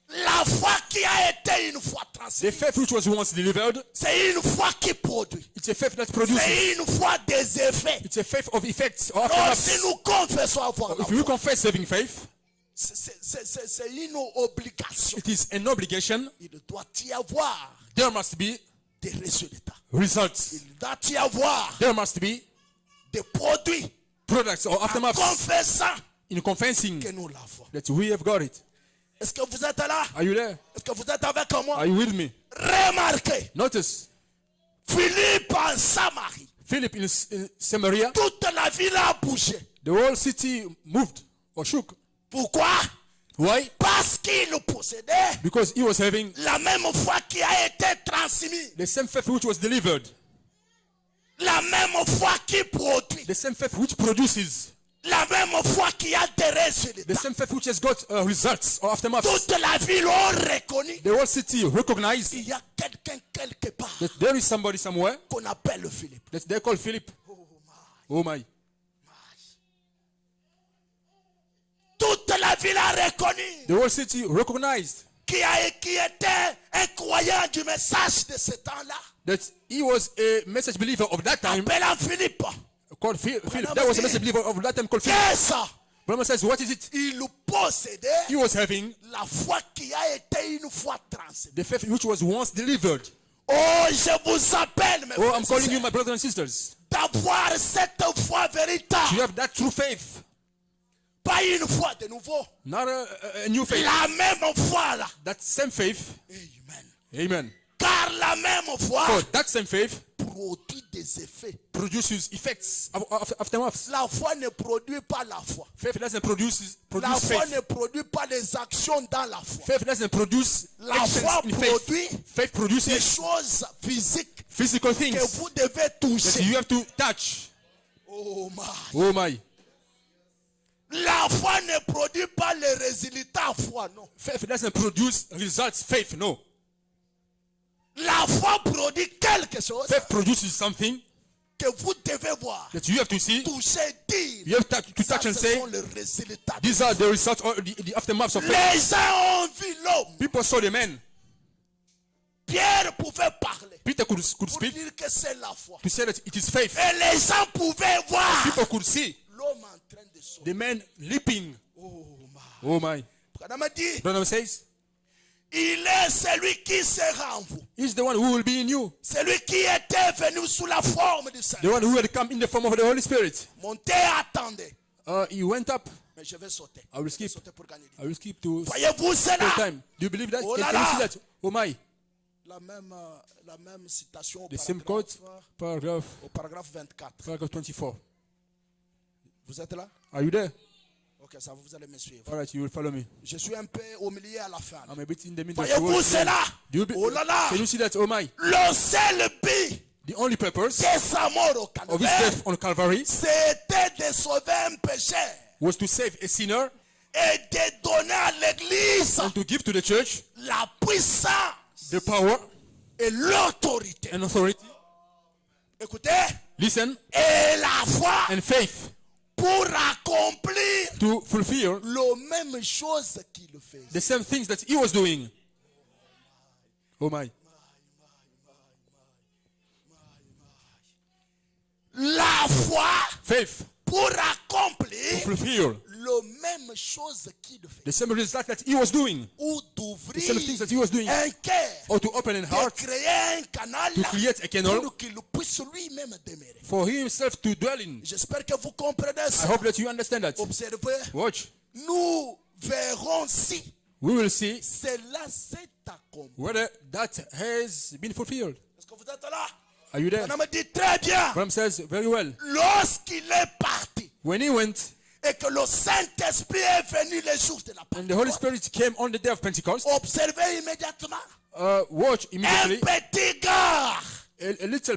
La foi qui a été une foi The transmise, faith which was once delivered, c'est une foi qui produit. it's a faith that produces. C'est une foi des effets. It's a faith of effects or Donc si aftermaths. nous confessons avoir la If you foi, confess saving faith, c'est une obligation. it is an obligation. Il doit y avoir There must be des résultats. results. Il doit y avoir There must be des produits products or en aftermaths confessant in confessing que nous l'avons. that we have got it. Est-ce que vous êtes là? Are you there? Est-ce que vous êtes avec moi? Are you with me? Remarquez, Notice, Philippe en Samarie, Philip in Samaria, toute la ville a bougé. the whole city moved or shook. Pourquoi? Why? Parce qu'il possédait Because he was having la même foi qui a été transmise. the same faith which was delivered, La même foi qui produit. the same faith which produces, La même foi qui a des the résultats. same faith which has got results or aftermaths. Toute la ville a reconnu. The whole city recognized Il y a quelqu'un quelque part that there is somebody somewhere qu'on appelle Philippe. that they call Philip. Oh my. Toute la ville a reconnu The whole city recognized qui était un croyant du message de ce temps-là. that he was a message believer of that time Appelant Philippe. called Philip. That was a message believer of that time called Philip. Qu'est-ce? Brahma says, what is it? Il possédait He was having la foi qui a été une foi transmise. the faith which was once delivered. Oh, je vous appelle, mes Oh, frères I'm et calling you sœurs, my brothers and sisters. d'avoir cette foi You véritable. have that true faith, Pas une foi de nouveau. not a new faith. La même foi là. That same faith, Amen. amen. Car la même foi For that same faith produit des effets. produces effects aftermaths. La foi ne produit pas la foi. Faith doesn't produce La foi faith. ne produit pas des actions dans la foi. Faith doesn't produce La actions foi in faith. produit Faith des produces choses physiques physical que things vous devez that toucher. you have to touch. Oh my. Oh my. La foi ne produit pas les résultats foi, non. Faith doesn't produce results. Faith, no. La foi produit quelque chose Faith produces something que vous devez voir, that you have to see. toucher, dire. You have to Ça, touch and ce say, sont les résultats. these are the results or the aftermaths of faith. Les gens ont vu l'homme. People saw the man. Pierre pouvait parler Peter could pour speak dire que c'est la foi. to say that it is faith. Et les gens pouvaient voir People could see l'homme en train de sauter. the man leaping. Oh my. Oh my. Branham dit, Branham says, il est celui qui sera en vous. he's the one who will be in you. Celui qui était venu sous la forme du Saint. The one who will come in the form of the Holy Spirit. Montez, attendez. He went up. Mais je vais sauter. I will Je vais skip. sauter pour gagner. I will skip to Voyez-vous spend cela? time. Do you believe that? Oh Can là you see là. that? Oh my. la même citation The same quote, paragraph, au paragraphe 24. paragraph 24. Vous êtes là? Are you there? Ok, ça vous allez me suivre. All right, you will follow me. Je suis un peu au milieu à la fin. I'm a bit in the middle of the Voyez-vous word. cela? Do you be- Oh là là! Can you see that? Oh my. Le seul but The only purpose de sa mort au of his Calvaire, death on Calvary c'était de sauver un pécheur was to save a sinner et de donner à l'église and to give to the church la puissance the power et l'autorité. and authority. Écoutez, Listen, et la foi and faith pour accomplir to fulfill la même chose qu'il fait. the same things that he was doing. Oh my. La foi Faith pour to accomplir fulfill la même chose qu'il fait. the same result that he was doing. Ou The same things that he was doing. d'ouvrir un cœur, Or to open a de heart créer un canal to create a canal pour qu'il puisse lui-même demeurer. for himself to dwell in. J'espère que vous comprenez I ça. hope that you understand that. Observez, Watch. nous verrons si We will see cela s'est accompli. whether that has been fulfilled. Est-ce que vous êtes là? Are you there? On me dit très bien. Bram says very well. Lorsqu'il est parti When he went et que le Saint-Esprit est venu le jour de la and the Holy Pentecôte, Spirit came on the day of Pentecost, observez immédiatement. watch Un immediately petit gars a little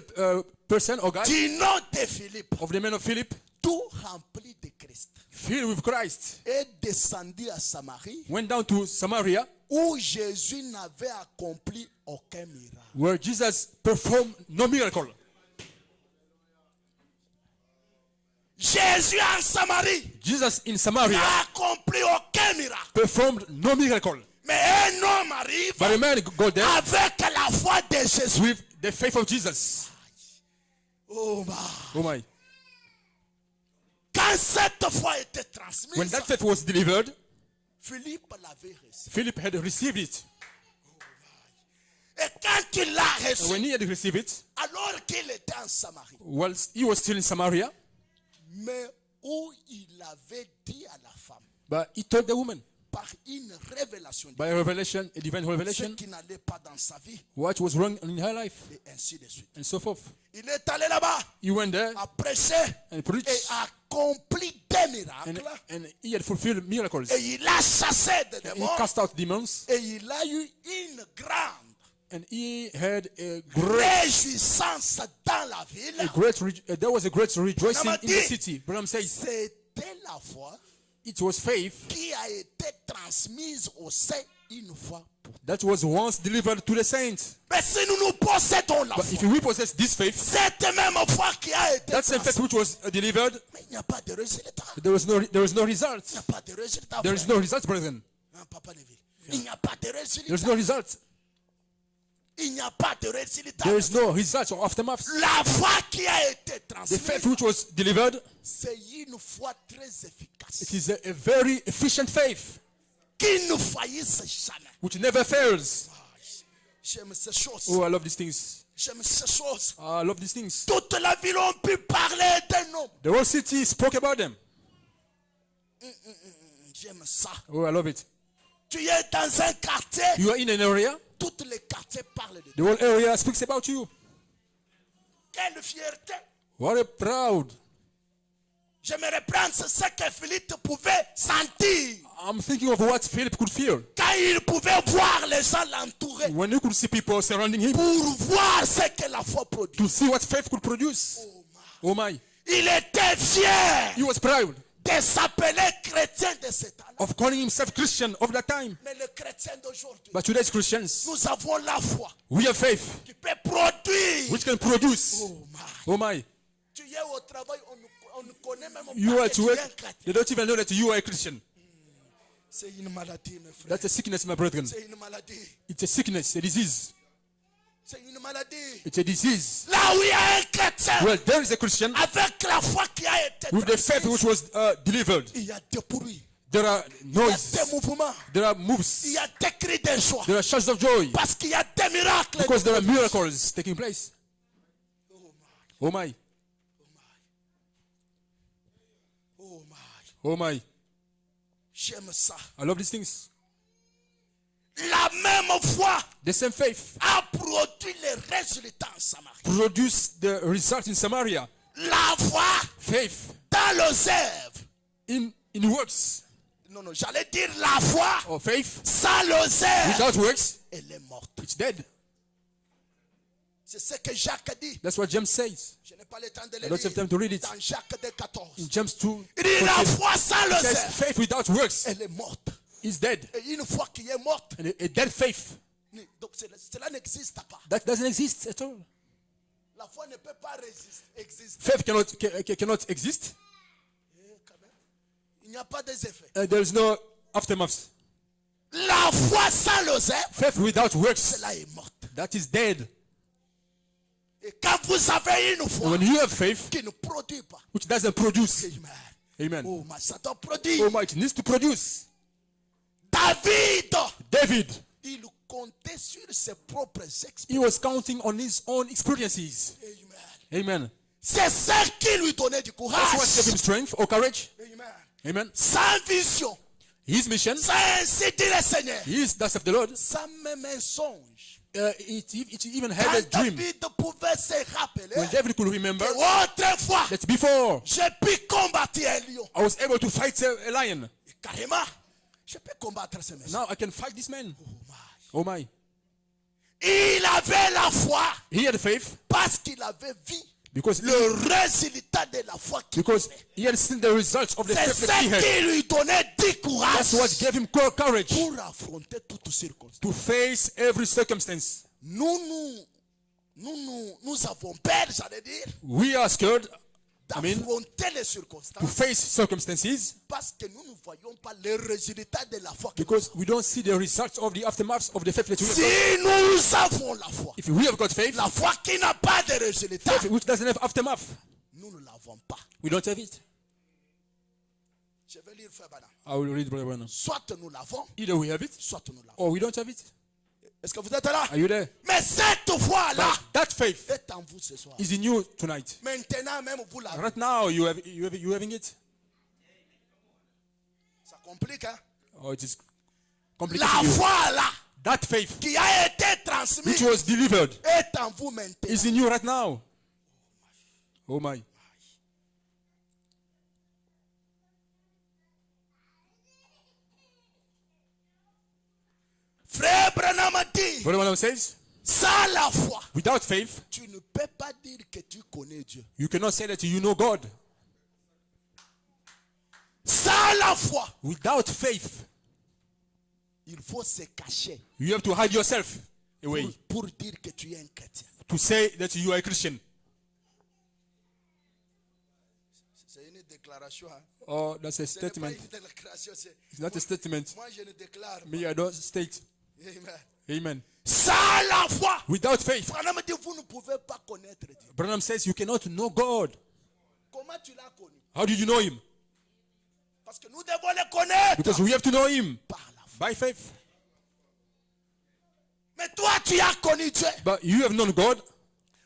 person or guy du nom de Philippe, of the man of Philip, tout rempli de Christ, filled with Christ, est descendu à Samarie went down to Samaria où Jésus n'avait accompli aucun miracle. where Jesus performed no miracle. Jésus en Samarie Jesus in Samaria n'a accompli aucun miracle. performed no miracle. Mais un homme arrive But a man got there avec la foi de Jésus. with the faith of Jesus. Oh my. Oh my. Quand cette foi était When transmise, that faith was delivered, Philippe l'avait reçu. Philip had received it. Et quand il l'a And reçu, when he had received it, alors qu'il était en Samarie, whilst he was still in Samaria, mais où il avait dit à la femme, but he told the woman par une révélation, by a revelation, a divine ce revelation, qui n'allait pas dans sa vie, what was wrong in her life, et ainsi de suite. and so forth. Il est allé là-bas, He went there a prêché and et preached, accompli des miracles, and he had fulfilled miracles. et il a chassé des He démons, cast out demons, et il a eu une grande and he had a great, réjouissance dans la ville. there was a great rejoicing in the Namadi. city. Bram says C'était la foi it was faith qui a été transmise au sein une fois pour toutes. that was once delivered to the saints. Mais si nous nous possédons la But foi, if we possess this faith, cette même foi qui a été that same faith transmise, which was delivered, mais il n'y a pas de résultat. there was no result. Il n'y a pas de résultat. There is frère. no result, brethren. Hein, Papa Neville. Il n'y a pas de There résultat. is no result. Il n'y a pas de résultat. There is no result or aftermath. La foi qui a été The transmise, faith which was delivered, c'est une foi très efficace. it is a very efficient faith Qui ne faillisse jamais. which never fails. J'aime ces choses. Oh, I love these things. J'aime ces choses. I love these things. Toute la ville ont pu parler d'un homme. The whole city spoke about them. J'aime ça. Oh, I love it. Tu es dans un quartier, You are in an area, tous les quartiers parlent de toi. the whole area speaks about you. Quelle fierté. What a proud. J'aimerais prendre ce que Philippe pouvait sentir I'm thinking of what Philip could feel quand il pouvait voir les gens l'entourer when he could see people surrounding him, pour voir ce que la foi produit. to see what faith could produce. Oh my. Il était fier He was proud de s'appeler chrétien de ce temps-là. of calling himself Christian of that time. Mais le chrétien d'aujourd'hui, But today's Christians, nous avons la foi we have faith qui peut produire. which can produce. Oh my. Oh my. Tu es au travail, on ne connaît même pas You are que to tu work, es un chrétien. they don't even know that you are a Christian. C'est une maladie, mes frères. That's a sickness, my brethren. C'est une maladie. It's a sickness, a disease. C'est une maladie. It's a disease. Là où il y a un chrétien, Well, there is a Christian avec la foi qui a été with the faith which transmise, was delivered. il y a des bruits, There are il y a noises, des mouvements, there are il moves, y a des cris de joie. there are shouts of joy Parce qu'il y a des miracles. because there are miracles taking place. Oh my, Oh my. oh my. J'aime ça. I love these things. La même foi The same faith a produit les résultats en Samarie. produced the result in Samaria. La foi Faith dans les œuvres. in works. Non, j'allais dire la foi Or faith sans les œuvres. without works, Elle est morte. it's dead. C'est ce que Jacques dit. That's what James says. Je n'ai pas le temps de I le don't have time lire. to read it. Dans Jacques 2,14. In James 2, Il dit la 14, foi sans it les says œuvres. faith without works Elle est morte. is dead. Et une foi qui est morte, And a dead faith, donc cela n'existe pas. that doesn't exist at all. La foi ne peut pas exister. Faith cannot exist. Il n'y a pas des effets. And there is no aftermath. La foi sans les œuvres, Faith without works, cela est morte. that is dead. Et quand vous avez une And foi when you have faith qui ne produit pas, which doesn't produce, Amen. amen. Oh, mais ça doit produire. Oh my, it needs to produce. David, David, il comptait sur ses propres expériences. he was counting on his own experiences. Amen. Amen. C'est ça qui lui donnait du That's what gave him courage. strength or courage. Amen. Amen. Sans vision, His mission, sans ainsi dit le Seigneur, is that of the Lord. sans même un songe. It even had a Quand dream. David pouvait se rappeler When David could remember que autrefois, that before j'ai pu combattre un lion. I was able to fight a lion, Et carrément, je peux combattre ce monsieur. now I can fight this man. Oh my. Oh my. Il avait la foi He had faith parce qu'il avait vu because le résultat de la foi qu'il because avait. he had seen the results of the C'est faith that he ça had. qui lui donnait du That's what courage gave him courage pour affronter toutes circonstances. to face every circumstance. Nous avons peur, j'allais dire, We are scared, d'affronter les to circonstances face circumstances parce que nous ne voyons pas les résultats de la foi. because we don't see the results of the aftermath of the faith that we have got. Si nous avons la foi, If we have got faith, la foi qui n'a pas de résultats, faith which doesn't have aftermath, nous ne l'avons pas. we don't have it. Je vais lire Frère Branham. I will read Brother Branham. Soit nous l'avons, Either we have it soit nous l'avons. or we don't have it. Est-ce que vous êtes là? Are you there? Mais cette foi-là But that faith est en vous ce soir. is in you tonight. Maintenant même vous l'avez. Right now, you having it. Ça complique, hein? Oh, it is complicated. La to you. foi-là That faith qui a été transmise which was delivered est en vous maintenant. is in you right now. Oh my. Frère Branham a dit, Brother Branham says, sans la foi, without faith, tu ne peux pas dire que tu connais Dieu. you cannot say that you know God. Sans la foi, Without faith, il faut se cacher you have to hide yourself away pour dire que tu es un chrétien. to say that you are a Christian. C'est une déclaration. Hein? Oh, that's a Ce n'est pas statement. une déclaration. It's not a statement. Moi, je ne déclare pas. Me, I don't state. Amen. Amen. Sans la foi, Without faith, Branham dit, vous ne pouvez pas connaître Dieu. Branham says you cannot know God. Comment tu l'as connu? How did you know Him? Parce que nous devons le connaître Because we have to know Him par la foi. by faith. Mais toi, tu as connu Dieu. But you have known God.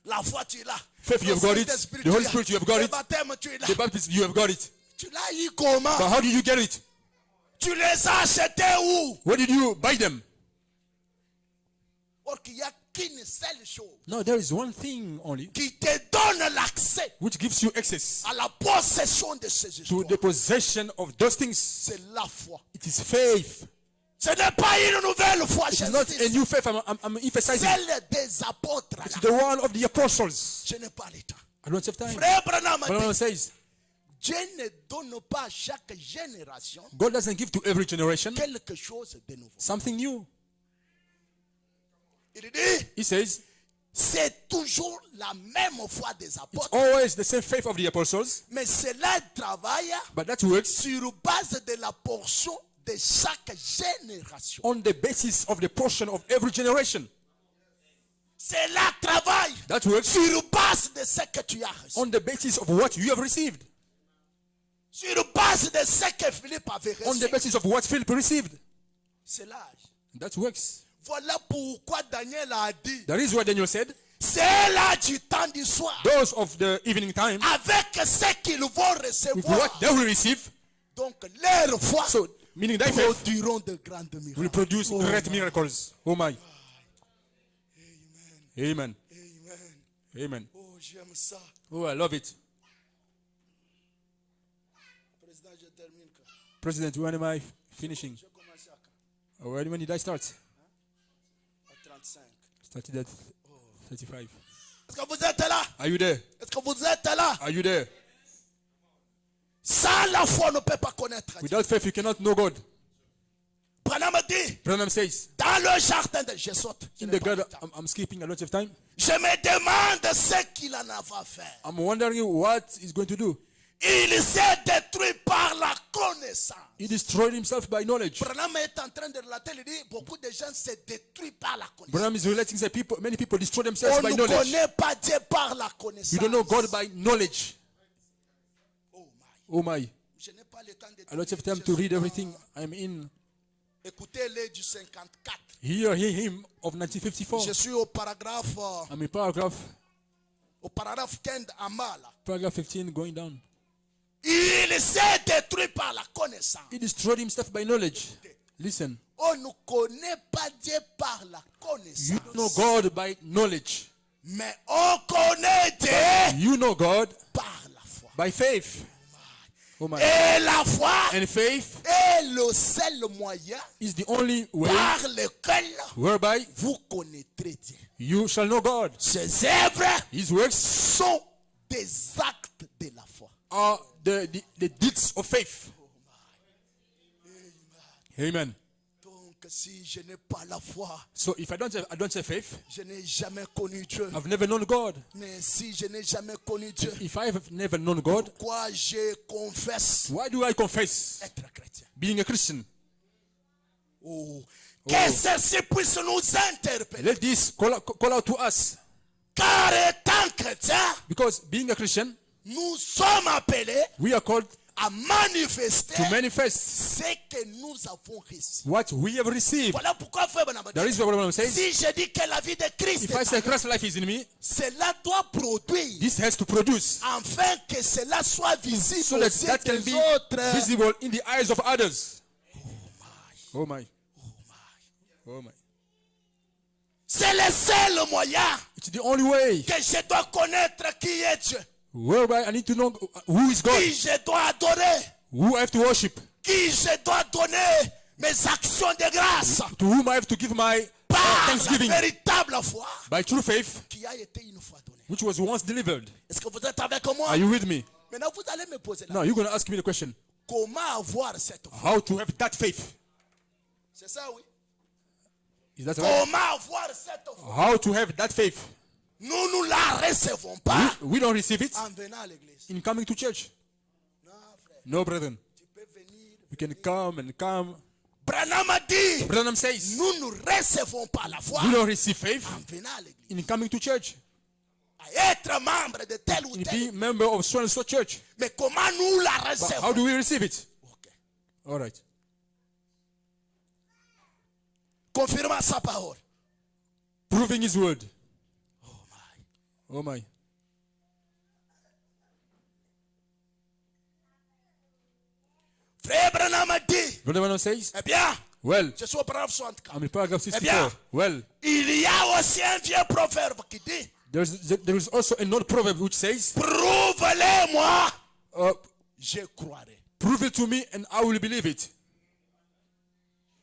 La foi, tu l'as. Faith, you have got it. Saint-Esprit, The Holy tu l'as. Spirit, you have got Le it. baptême, tu l'as. The baptism, you have got it. Tu l'as eu comment? But how did you get it? Tu les as achetés où? Where did you buy them? Or qu'il n'y a qu'une seule chose No, there is one thing only qui te donne l'accès which gives you access à la possession de ces to histoires. the possession of those things. C'est la foi. It is faith. Ce n'est pas une nouvelle foi, It is not a j'insiste. new faith. I'm emphasizing. Celle des apôtres. It's là. the one of the apostles. Je n'ai pas le temps. I don't have time. Frère Branham a Branham dit, says Dieu ne donne pas à chaque génération God doesn't give to every generation quelque chose de nouveau. something new. Il dit, He says c'est toujours la même foi des it's apôtres. always the same faith of the apostles, Mais cela travaille but that works sur base de la portion de chaque génération. on the basis of the portion of every generation. Cela travaille That works sur base de ce que tu as reçu. on the basis of what you have received, Sur base de ce que Philippe avait on the reçu. basis of what Philip received. Cela. That works. Voilà pourquoi Daniel a dit, That is why Daniel said, c'est là du temps du soir. those of the evening time, Avec ce qu'ils vont with recevoir. what they will receive, Donc leur foi so Meaning thy faith produiront de grandes will miracles. produce Oh great my. miracles. Oh my. Amen. Amen. Amen. Amen. Oh, j'aime ça. Oh, I love it. Président, je termine. Quand President, when am I finishing? j'ai commencé à quand? When did I start? À 35. Started at 35. Est-ce que vous êtes là? Are you there? Est-ce que vous êtes là? Are you there? Sans la foi, on ne peut pas connaître Dieu. Without faith, you cannot know God. Branham dit, Branham says, dans le jardin de... Je saute. Je in n'ai the pas garden, le temps. I'm skipping a lot of time. Je me demande ce qu'il en a fait. I'm wondering what he's going to do. Il s'est détruit par la connaissance. He destroyed himself by knowledge. Branham est en train de relater, il dit, beaucoup de gens se détruisent par la connaissance. Branham is relating that many people destroy themselves On by ne knowledge. connaît pas Dieu par la connaissance. You don't know God by knowledge. Oh my. Oh my. Je n'ai pas le temps de A lot of time Je to suis read dans- everything I'm in. Écoutez-les du 54. Hear him of 1954. Je suis au paragraphe I'm in au paragraphe 15 en bas là. paragraph 15 going down. Il s'est détruit par la connaissance. He destroyed himself by knowledge. Listen, On ne connaît pas Dieu par la connaissance. you know God by knowledge. Mais on connaît Dieu You know God par la foi. by faith. Oh my. Et la foi And faith est le seul moyen is the only way par lequel whereby vous connaîtrez Dieu. you shall know God. Ces œuvres His works sont des actes de la foi. are the deeds of faith. Amen. Donc si je n'ai pas la foi, So if I don't have faith, je n'ai jamais connu Dieu. I've never known God. Mais si je n'ai jamais connu Dieu, If I have never known God, pourquoi je confesse why do I confess être chrétien? being a Christian? Oh. Que ceci puisse nous interpeller. Let this call out to us. Car étant chrétien, Because being a Christian, nous sommes appelés we are called à manifester to manifest ce que nous avons reçu. what we have received. Voilà pourquoi frère Branham That dit, is what Branham says. si je dis que la vie de Christ If est I en say nous, Christ's life is in me, cela doit produire this has to produce afin que cela soit visible so aux that yeux that can des be autres. visible in the eyes of others. Oh my. Oh my. C'est le seul moyen It's the only way que je dois connaître qui est Dieu, whereby I need to know who is God, qui je dois adorer, who I have to worship, qui je dois donner mes actions de grâce to whom I have to give my par la thanksgiving véritable foi by true faith, qui a été une fois donnée. which was once delivered. Est-ce que vous êtes avec moi? Are you with me? Maintenant, vous allez me poser la Now you're going to ask me the question, comment avoir cette foi? how to have that faith? C'est ça, oui. Is that right? Comment avoir cette foi? How to have that faith? Nous ne la recevons pas We don't receive it en venant à l'église. in coming to church. Non, frère. No, brethren. Tu peux venir. We can come and come. Branham a dit, Branham says, nous ne recevons pas la foi we don't receive faith en venant à l'église. in coming to church, À être membre de tel ou in tel. being member of so and so church. Mais comment nous la But how recevons? do we receive it? Ok. All right. Confirmant sa parole. Proving his word. Oh my. Oh my. Frère Branham a dit, Brother Branham says, eh bien, well, je suis au paragraphe 64. I'm in paragraph Eh bien, 64. Well, il y a aussi un vieux proverbe qui dit, there is also an old proverb which says, prouve-le-moi, uh, je croirai. prove it to me and I will believe it.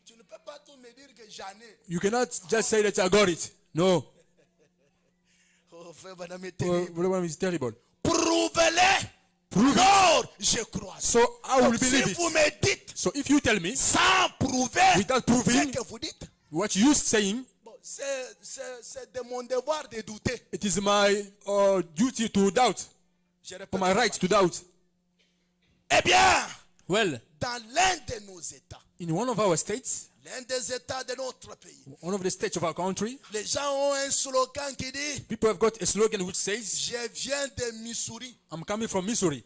Tu ne peux pas tout me dire que j'en ai. You cannot just say that I got it. No. Oh, frère Branham est Brother terrible. Branham is terrible. Prouve-le. Prove it. Alors, je crois. So I will Donc, believe si it. vous me dites, So if you tell me sans prouver Without ce proving, que vous dites, what you saying, bon, c'est de mon devoir de douter. it is my duty to doubt, Je répète or my right to doubt. Eh bien, Well, dans l'un de nos États, in one of our states, l'un des États de notre pays, one of the states of our country, les gens ont un slogan qui dit people have got a slogan which says, je viens de Missouri. I'm coming from Missouri,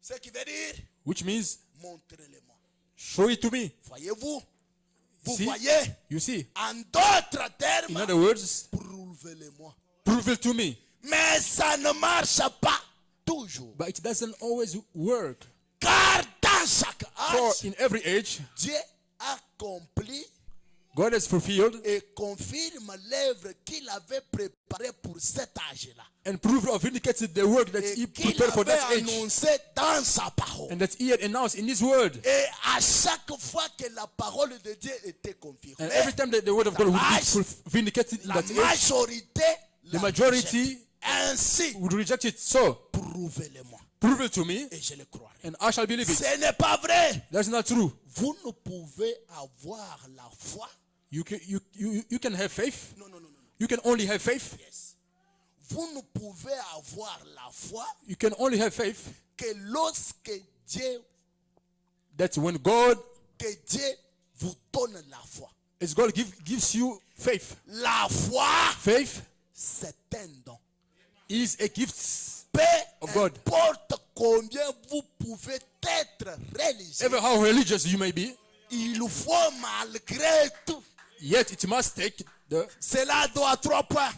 Ce qui veut dire which means, montrez-le-moi. show it to me. Voyez-vous? Vous See? voyez? You see, En d'autres in termes, other words, prouvez-le-moi. prove it to me. Mais ça ne marche pas toujours. But it doesn't always work. Car dans chaque For âge, in every age, Dieu accomplit God has fulfilled et confirme l'œuvre qu'il avait préparée pour cet âge-là. and proved or vindicated the work that Et he qu'il prepared for avait that age. annoncé dans sa parole. And that he had announced in his word. Et à chaque fois que la parole de Dieu était confirmée, And every time that the word of God would be vindicated in la that age, majorité the la majority rejette. Ainsi, would reject it. So, prouvez-le-moi prove it to me et je le croirai. and I shall believe it. Ce n'est pas vrai. That's not true. Vous ne pouvez avoir la foi. You can have faith. Non. You can only have faith. Yes. Vous ne pouvez avoir la foi You can only have faith que lorsque Dieu that when God vous donne la foi. is God gives you faith. La foi, Faith c'est un don. is a gift Peu of God. importe combien vous pouvez être religieux, Ever how religious you may be, il faut malgré tout. yet it must take the Cela doit 3 points.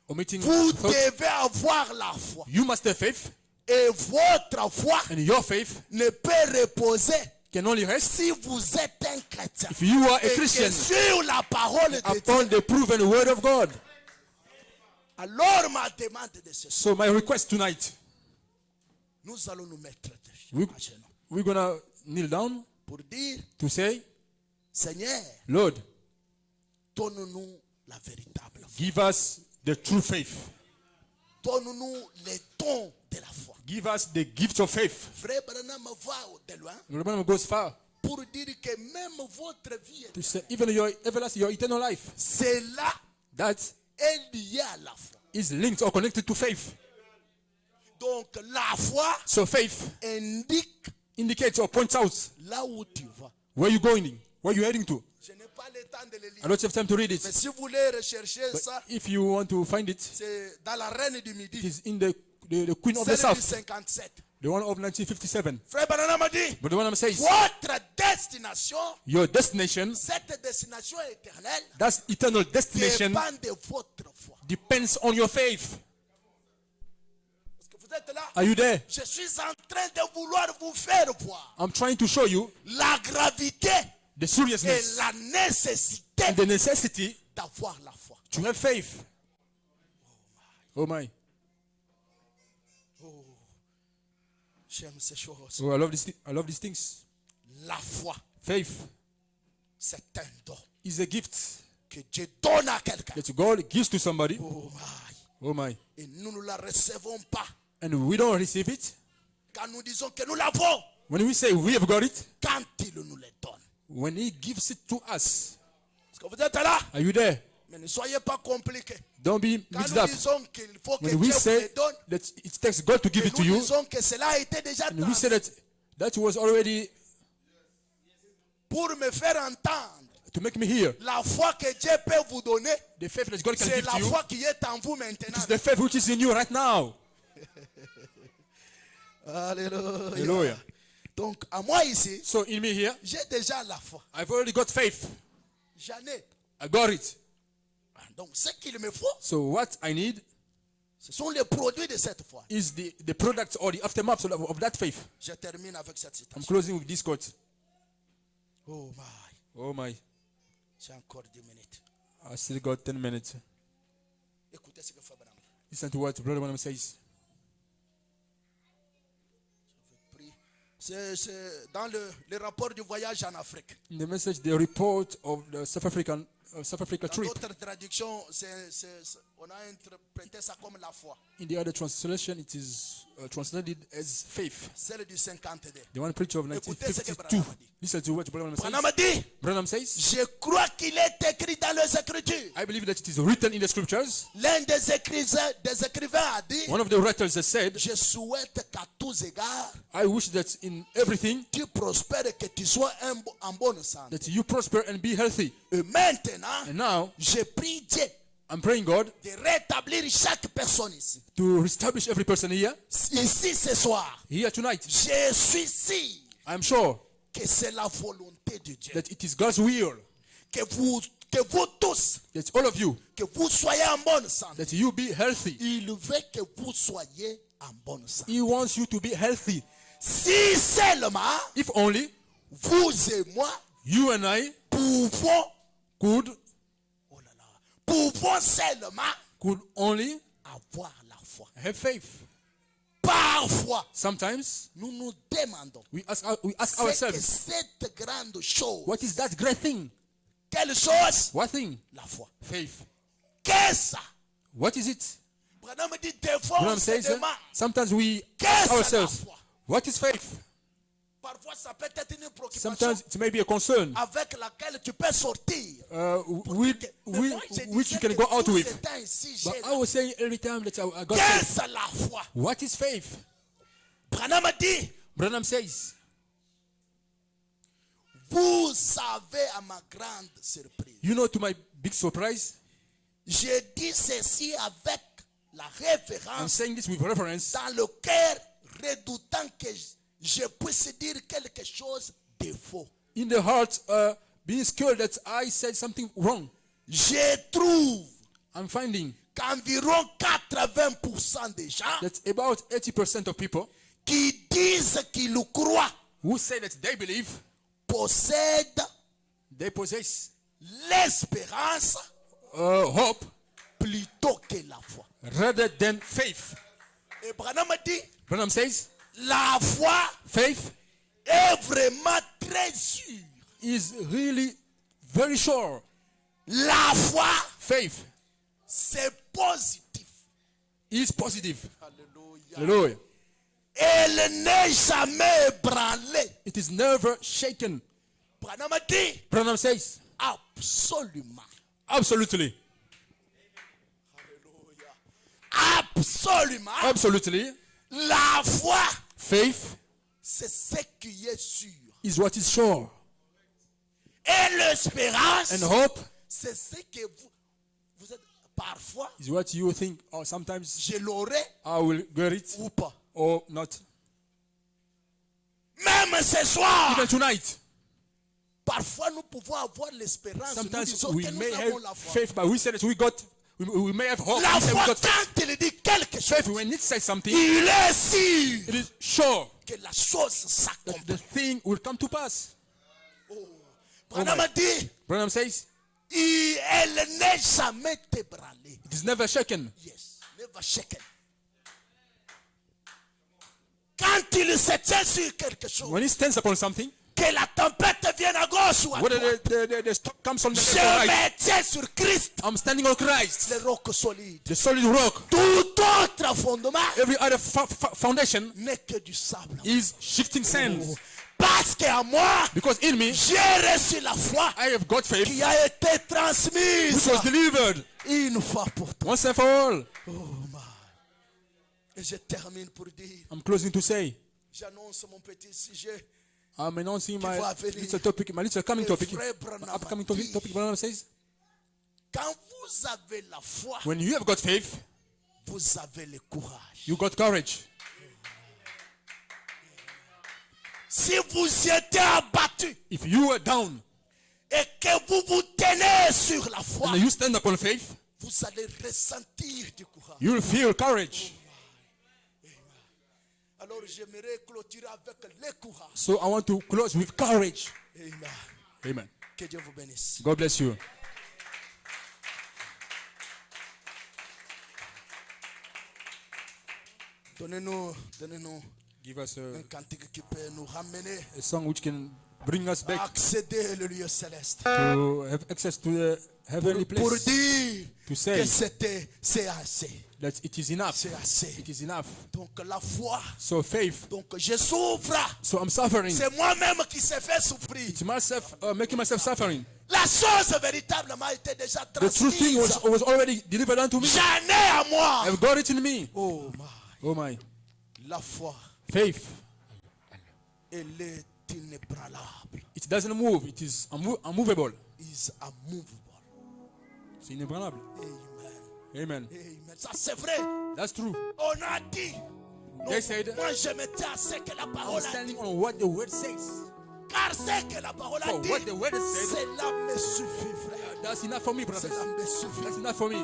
omitting Vous thought. devez avoir la foi. You must have faith, Et votre foi and your faith ne peut reposer can only rest si vous êtes un chrétien. if you are a Et que Christian sur la parole de upon Dieu. the proven word of God. Alors ma demande de ce soir, So my request tonight, nous allons nous mettre we, à genoux we're gonna kneel down pour dire, to say, Seigneur, Lord, donne-nous la véritable foi. give us the true faith. Donne-nous les dons de la foi. Give us the gift of faith. Frère Branham va de loin The Bible goes far pour dire que même votre vie, to say, even your everlasting, your eternal life, cela that est lié à la foi. is linked or connected to faith. Donc la foi So faith indique indicates or points out là où tu vas. where you're going, where you're heading to. Je n'ai pas le temps de le I lire. don't have time to read Mais it. si vous voulez rechercher But ça, if you want to find it, c'est dans la Reine du it Midi. is in the Queen of the Celle du South, 57. the one of 1957. Frère Branham a dit, But the one says, votre destination, your destination, cette destination éternelle, that's eternal destination, dépend de votre foi. depends on your faith. Est-ce que vous êtes là? Are you there? Je suis en train de vouloir vous faire voir I'm trying to show you la gravité the et seriousness la nécessité and the necessity d'avoir la foi. to have faith. Oh my. J'aime ces choses. Oh, I love these things. La foi, Faith c'est un don is a gift que Dieu donne à quelqu'un. that God gives to somebody. Oh my. Oh my. Et nous ne la recevons pas. And we don't receive it. Quand nous disons que nous l'avons, When we say we have got it, quand il nous le donne. when He gives it to us. Est-ce que vous êtes là? Are you there? Mais ne soyez pas compliqués. Don't be Quand mixed nous up. disons qu'il faut que When we Dieu vous say le donne, that it takes God to give et it to nous you, disons que cela a été déjà and we say that was already pour me faire entendre. to make me hear. La foi que Dieu peut vous donner, The faith that God can c'est give la to you foi qui est en vous maintenant. is the faith which is in you right now. Alléluia. Hallelujah. Donc, à moi ici, So in me here, j'ai déjà la foi. I've already got faith. J'en ai. I got it. Donc, ce qu'il me faut, So what I need ce sont les produits de cette foi. is the product or the aftermath of that faith. Je termine avec cette I'm citation. closing with this quote. Oh my, Oh my, j'ai encore 10 minutes. I still got 10 minutes. Écoutez ce que Frère Branham Listen to what Brother Branham says. prie. C'est dans le rapport du voyage en Afrique. In the message, the report of the South Africa Dans trip. d'autres traductions, on a interprété ça comme la foi. In the other translation, it is translated as faith. Celle du 52. The one preacher of Écoutez ce que 1952. Branham dit. Listen to what Brother Branham Branham says. dit, Branham says, je crois qu'il est écrit dans les Écritures. I believe that it is written in the scriptures. L'un des écrivains a dit, One of the writers has said, je souhaite qu'à tous égards, I wish that in everything tu prospères et que tu sois en bonne santé. that you prosper and be healthy. Et maintenant, And now, je prie Dieu I'm praying God de rétablir chaque personne ici. to establish every person here, Ici ce soir, here tonight. je suis sûr I'm sure que c'est la volonté de Dieu. that it is God's will Que vous tous, that all of you, que vous soyez en bonne santé. that you be healthy. Il veut que vous soyez en bonne santé. He wants you to be healthy. Si seulement If only vous et moi you and I pouvons, could oh là là, pouvons seulement only avoir la foi. have faith. Parfois, Sometimes nous nous demandons we ask c'est que ourselves, cette grande chose, what is that great thing? quelle chose? What thing? La foi. Faith. Qu'est-ce ça? What is it? Branham dit des fois on Branham se says, demande. sometimes we Qu'est-ce ask la ourselves, foi? what is faith? Parfois ça peut être une préoccupation Sometimes it may be a concern avec laquelle tu peux sortir. which you can go out with. But I was saying every time that I got faith, Qu'est-ce la foi? what is faith? Branham dit, Branham says, vous savez à ma grande surprise, you know, to my big surprise, j'ai dit ceci avec la révérence I'm saying this with reference, dans le cœur, redoutant que je puisse dire quelque chose de faux. in the heart, being scared that I said something wrong. Je trouve I'm finding qu'environ 80% des gens that about 80% of people qui disent qu'ils croient who say that they believe, possèdent they possess l'espérance hope plutôt que la foi. rather than faith. Et Branham dit, Branham says, la foi faith est vraiment très sûre. is really very sure. La foi, Faith c'est positif. is positive. Alléluia. Hallelujah. Elle n'est jamais ébranlée. It is never shaken. Branham dit, Branham says, absolument. absolutely. Absolument. Absolutely. La foi, Faith c'est ce qui est sûr. is what is sure. Et l'espérance, And hope c'est ce que vous êtes. Parfois, is what you think, or sometimes je l'aurai I will get it ou pas. or not. Même ce soir, Even tonight, parfois nous pouvons avoir l'espérance. Nous sometimes disons we que nous may avons have la foi. faith, but we say that we may have hope. La We say we foi, got faith. quand il dit quelque chose, Faith, when it says something, il est sûr it is sure que la chose that s'accomplit. the thing will come to pass. Branham dit, Branham says, elle n'est jamais ébranlée. it is never shaken. Yes, never shaken. Quand il se tient sur quelque chose, When he stands upon something, que la tempête vienne à gauche ou à whether droite, the storm comes from the left je or right, me tiens sur Christ, I'm standing on Christ, le roc solide. the solid rock. Tout autre fondement Every other foundation n'est que du sable. is shifting sands. Parce qu'à moi, Because in me, j'ai reçu la foi I have got faith qui a été which transmise was delivered une fois pour toutes. once and for all. Oh my. Et je termine pour dire, I'm closing to say, j'annonce mon petit sujet. I'm announcing my va venir. little topic, my little coming Le topic. frère Branham My upcoming dit, topic, Branham says, Quand vous avez la foi, when you have got faith, vous avez le courage. you got courage. Si vous étiez abattu If you are down et que vous vous tenez sur la foi, and you stand upon faith, vous allez ressentir du courage. you'll feel courage. Alors j'aimerais clôturer avec le courage. So I want to close with courage. Amen. Amen. Que Dieu vous bénisse. God bless you. Donnez-nous Give us un cantique qui peut nous ramener a song which can bring us à back accéder au lieu céleste. to have access to the heavenly Pour place. dire To say que c'est assez. that it is enough. C'est assez. It is enough. Donc la foi, So faith. donc je souffre. So I'm suffering. C'est moi-même qui s'est fait souffrir. It's myself making myself suffering. La chose véritablement était déjà The true thing transmise. was already delivered unto me. J'en ai à moi. I've got it in me. Oh my. Oh my. La foi, Faith. elle est inébranlable. It doesn't move. It is unmovable. Is unmovable. C'est inébranlable. Amen. Amen. Amen. Ça c'est vrai. That's true. On a dit. They said, Moi je me tiens à ce que la I'm parole a dit. standing on what the word says. Car ce que la parole a For dit, what the word said, cela me suffit, frère. that's enough for me, brothers. Cela me That's suffit. enough for me.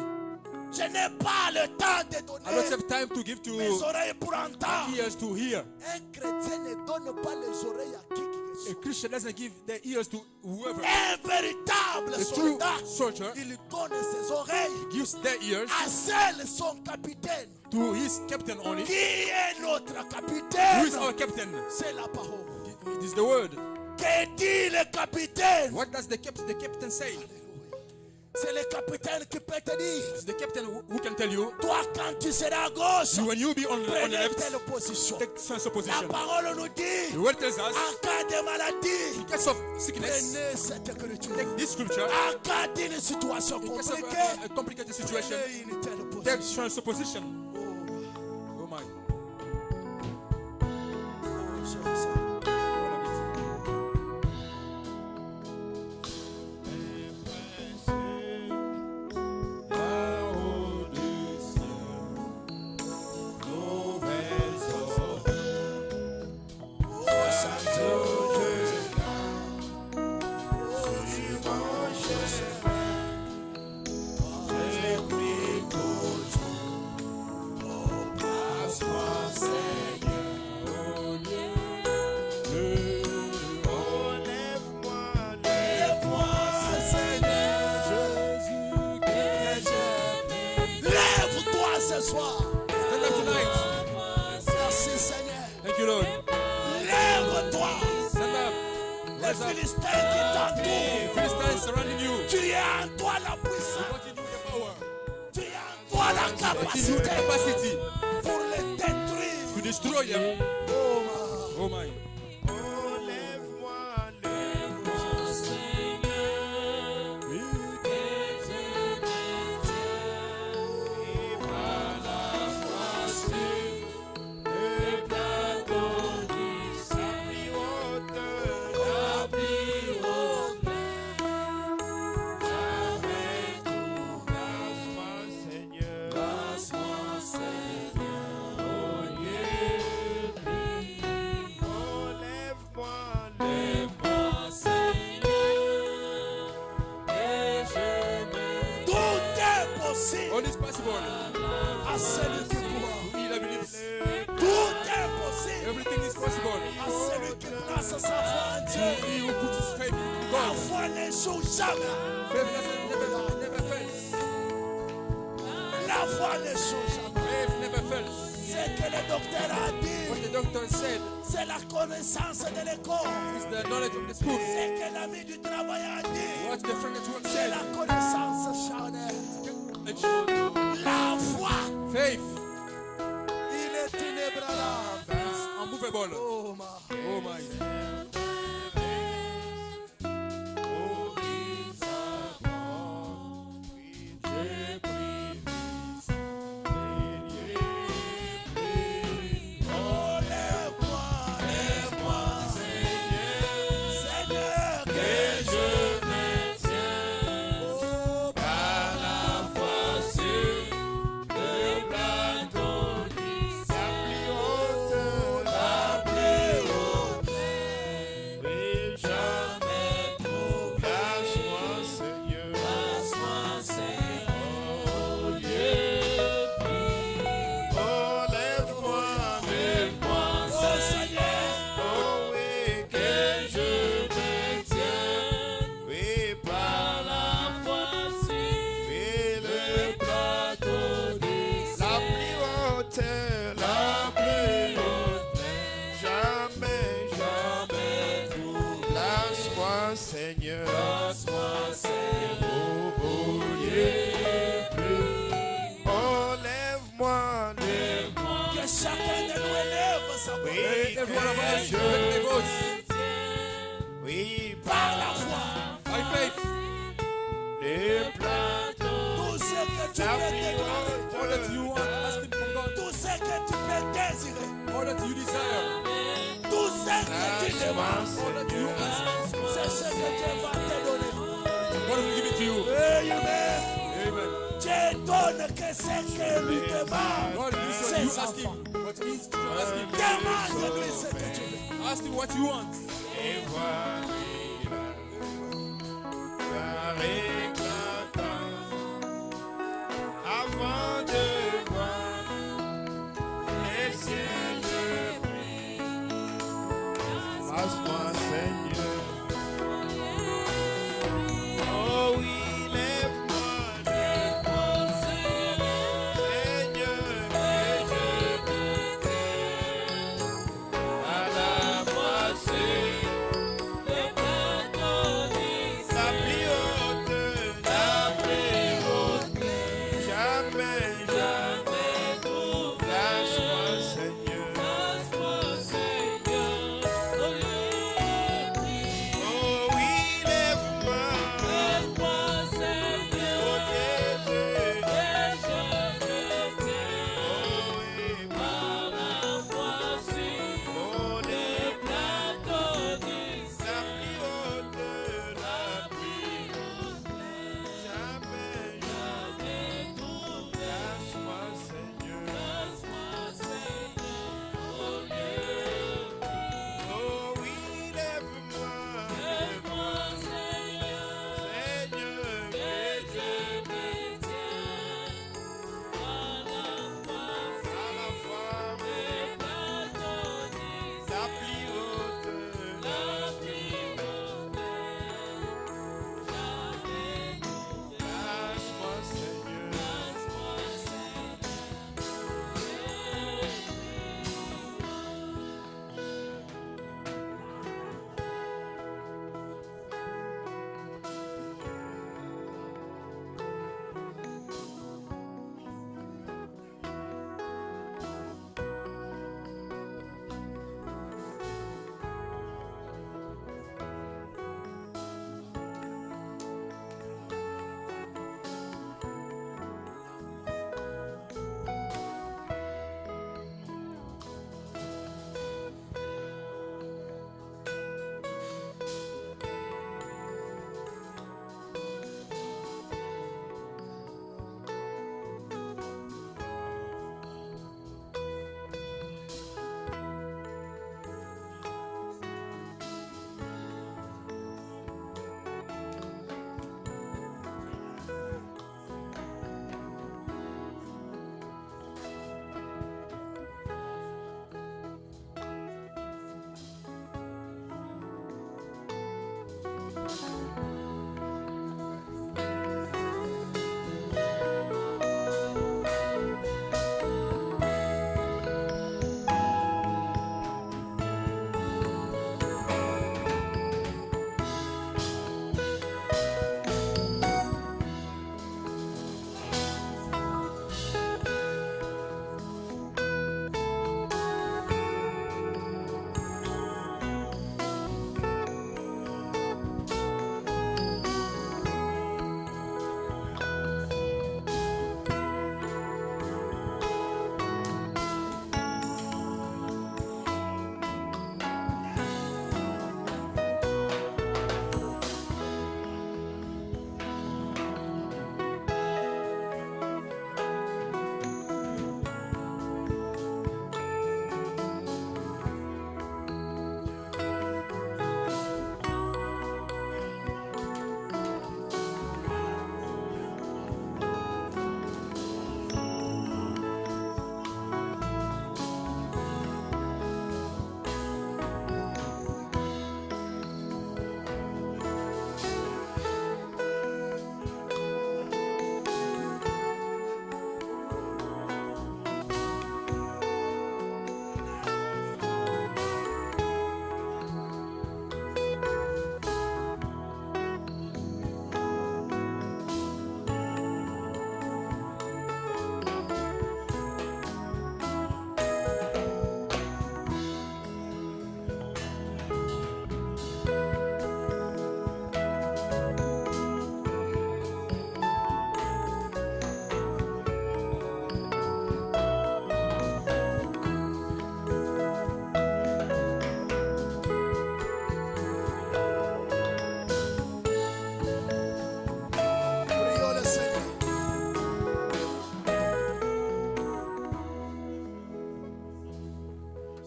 Je n'ai pas le temps de I don't donner have time to give mes to oreilles pour entendre. ears to hear. Un chrétien ne donne pas les oreilles à qui que A Christian doesn't give their ears to whoever. Un véritable A true soldat, soldier il donne ses oreilles gives their ears à seul son capitaine. to his captain only. Qui est notre Who capitaine? is our captain? C'est la parole. It is the word. Que dit le capitaine? What does the captain say? C'est le capitaine qui peut te dire, It's the captain who can tell you, toi quand tu seras à gauche, when you be on the prenez left, telle position. take sense of La position. parole nous dit, The word tells us, en cas de maladie, in case of sickness, prenez cette écriture. take this scripture. En cas d'une situation In case of compliquée, a complicated situation, prenez une telle take position. sense of position. Oh my. Oh, j'aime ça. Lève-toi ce soir. Stand up tonight. Merci Seigneur. Thank you, Lord. Lève-toi. Stand up. Les Rise up. Philistins qui t'entourent. Philistines surrounding you. Tu es en toi la puissance. Continue the power. Tu es en toi la Continue the capacité capacity pour les détruire. to destroy them. Oh, Oh my. tout est possible All is possible. à celui qui croit. He that believes. Tout est possible Everything is possible. à celui qui place sa foi en Dieu. He who puts his faith in La God. foi n'échoue jamais. Faith never fails. La foi n'échoue jamais. Faith never fails. Ce que le docteur a What dit, the doctor said c'est la connaissance de l'école. is the knowledge of the school. Ce que l'ami du travail a dit, What the friend at work c'est said. la connaissance charnelle. La foi, Faith il est inébranlable. is unmovable. Oh my. Oh my. Oh, lève-moi, lève-moi, Seigneur, que je me tiens. Oh, par la foi sur le plateau d'Israël. La plus haute, oui, jamais trouvé. Place-moi, Seigneur, oh Dieu. Oh, lève-moi, lève-moi, oh Seigneur, oh oui, que je me tiens, oui, par la foi sur le plateau d'Israël. La plus haute, jamais, jamais trouvé. Place-moi, Seigneur, oh, oh, yeah, oh, lève-moi, lève-moi. Que chacun de nous élève sa voix. Let every one of us lift the voice Oui, par la foi. by faith. Les plateaux. Tout ce que tu peux déclarer. All that you want, ask him from God. Tout ce que tu peux désirer. All that you desire. Tout ce que tu demandes. All that you ask. C'est ce que Dieu va te donner. God will give it to you. Amen. Amen. Dieu donne que ce que lui demande. God gives what Ses you ask enfants. him. What he needs to ask him. Demande-lui ce que tu veux. Ask him what you want. Et voici la éclatante avant de voir les cieux de prix. Passe-moi, Seigneur.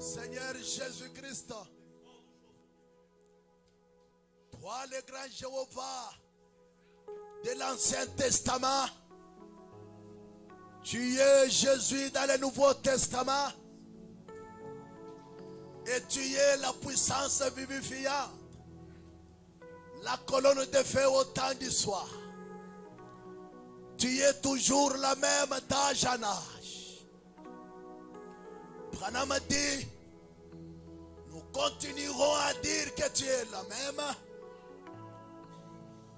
Seigneur Jésus-Christ, toi le grand Jéhovah de l'Ancien Testament, tu es Jésus dans le Nouveau Testament et tu es la puissance vivifiante, la colonne de feu au temps du soir. Tu es toujours la même d'âge en âge. Branham dit, nous continuerons à dire que tu es la même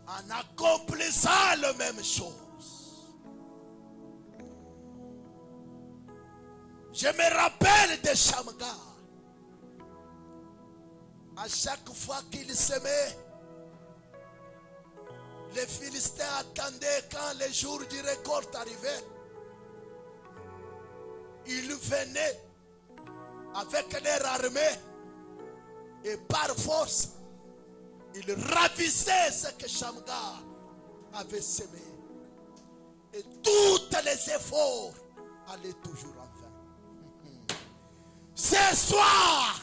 en accomplissant la même chose. Je me rappelle de Shamgar. À chaque fois qu'il s'aimait, les Philistins attendaient quand le jour du récolte arrivait. Ils venaient avec leur armée et par force, ils ravissaient ce que Shamgar avait semé. Et tous les efforts allaient toujours en vain. Ce soir,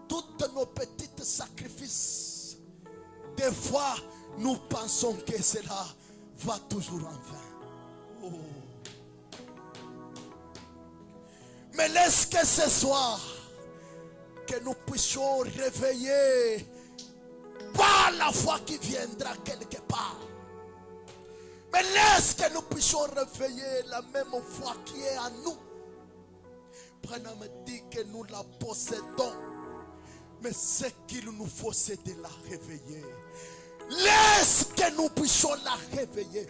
tous nos petits sacrifices, des fois, nous pensons que cela va toujours en vain. Oh. Mais laisse que ce soir, que nous puissions réveiller par la foi qui viendra quelque part. Mais laisse que nous puissions réveiller la même foi qui est en nous. Branham dit que nous la possédons. Mais ce qu'il nous faut, c'est de la réveiller. Laisse que nous puissions la réveiller.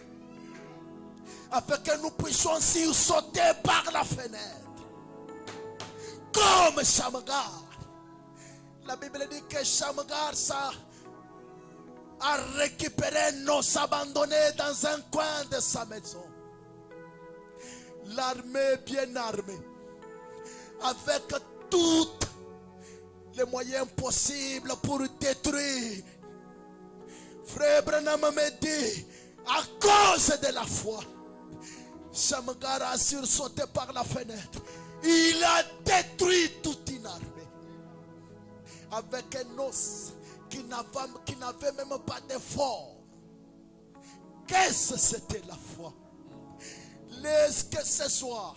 Afin que nous puissions aussi sauter par la fenêtre. Comme Shamgar. La Bible dit que Shamgar a récupéré nos abandonnés dans un coin de sa maison. L'armée bien armée. Avec tous les moyens possibles pour détruire. Frère Branham me dit, à cause de la foi, Shamgar a sursauté par la fenêtre. Il a détruit toute une armée. Avec un os qui n'avait même pas d'effort. Qu'est-ce que c'était la foi? Laisse que ce soit.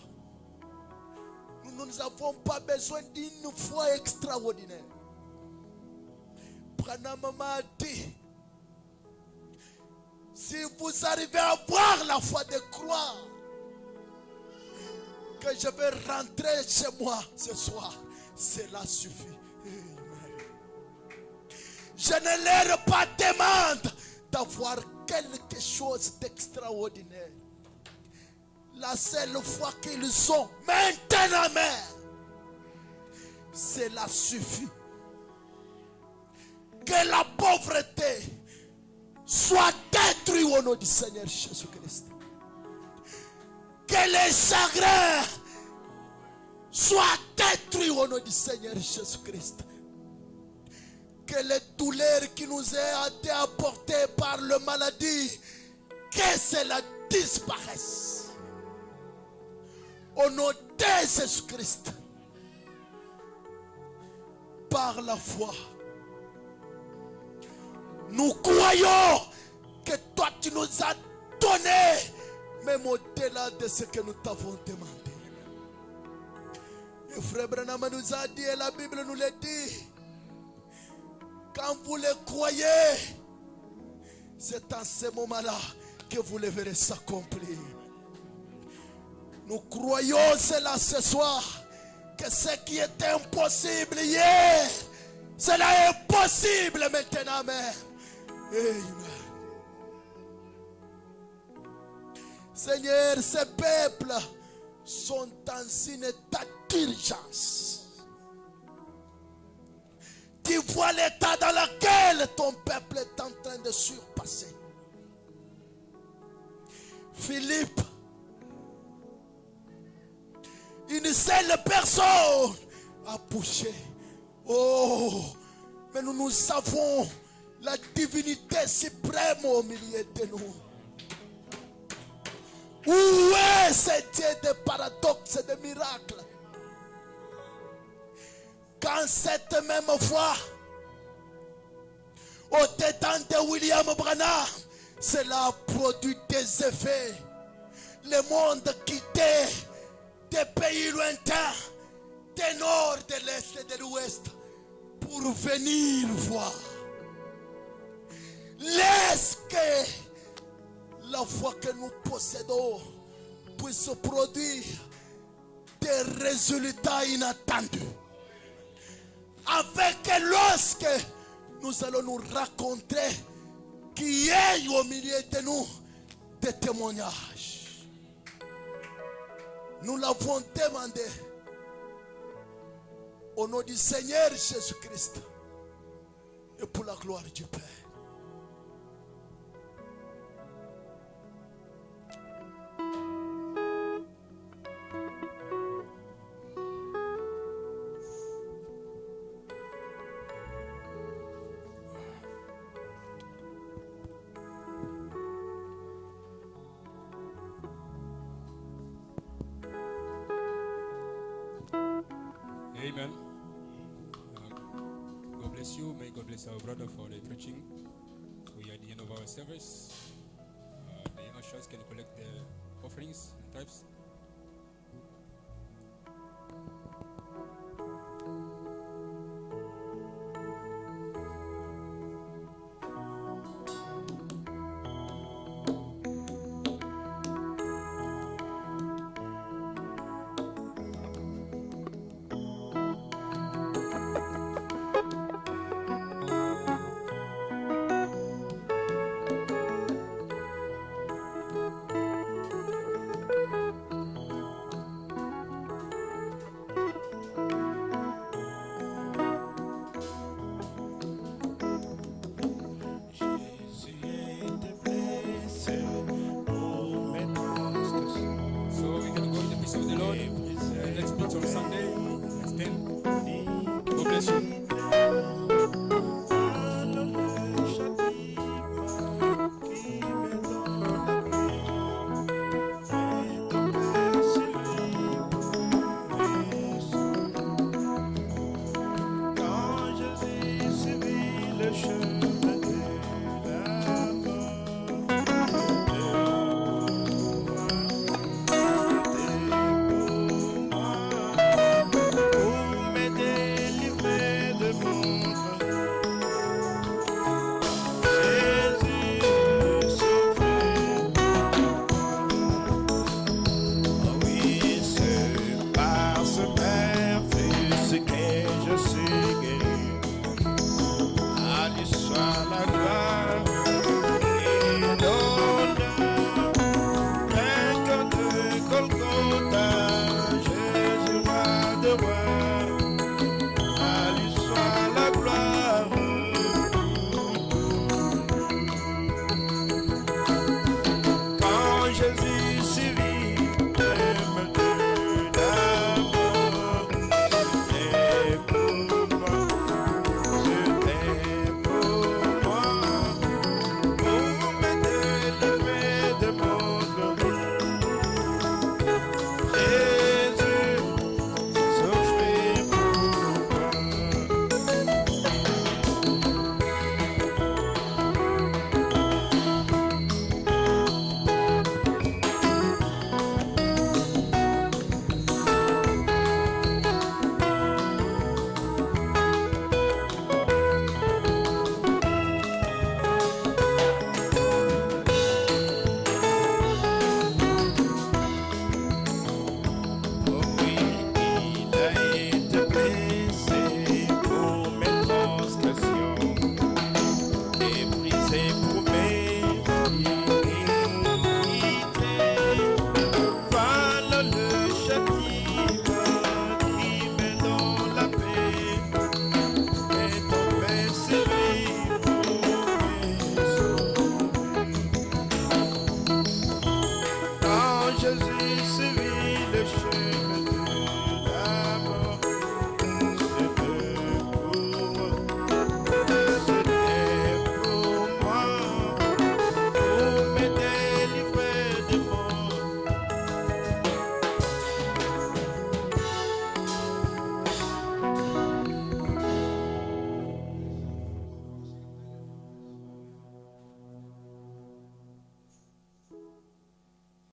Nous n'avons pas besoin d'une foi extraordinaire. Branham m'a dit, si vous arrivez à avoir la foi de croire que je vais rentrer chez moi ce soir, cela suffit. Amen. Je ne leur pas demande d'avoir quelque chose d'extraordinaire. La seule foi qu'ils ont maintenant même, cela suffit. Que la pauvreté soit détruite au nom du Seigneur Jésus-Christ. Que les chagrins soient détruits au nom du Seigneur Jésus-Christ. Que les douleurs qui nous ont été apportées par la maladie, que cela disparaisse. Au nom de Jésus-Christ. Par la foi. Nous croyons que toi tu nous as donné, même au-delà de ce que nous t'avons demandé. Et frère Branham nous a dit, et la Bible nous le dit, quand vous le croyez, c'est en ce moment-là que vous le verrez s'accomplir. Nous croyons cela ce soir, que ce qui était impossible hier, cela est possible maintenant même. Amen. Seigneur, ces peuples sont dans un état d'urgence. Tu vois l'état dans lequel ton peuple est en train de surpasser. Philippe, une seule personne a poussé. Oh, mais nous savons la divinité suprême au milieu de nous. Où est ce Dieu de paradoxes et de miracles? dans cette même voie. Au temps de William Branham, cela a produit des effets. Le monde quittait des pays lointains, du nord, de l'est et de l'ouest, pour venir voir. Laisse que la foi que nous possédons puisse produire des résultats inattendus. Avec lorsque nous allons nous rencontrer, qu'il y ait au milieu de nous des témoignages. Nous l'avons demandé au nom du Seigneur Jésus-Christ et pour la gloire du Père. Amen. God bless you. May God bless our brother for the preaching. We are at the end of our service. The ushers can collect the offerings and tithes.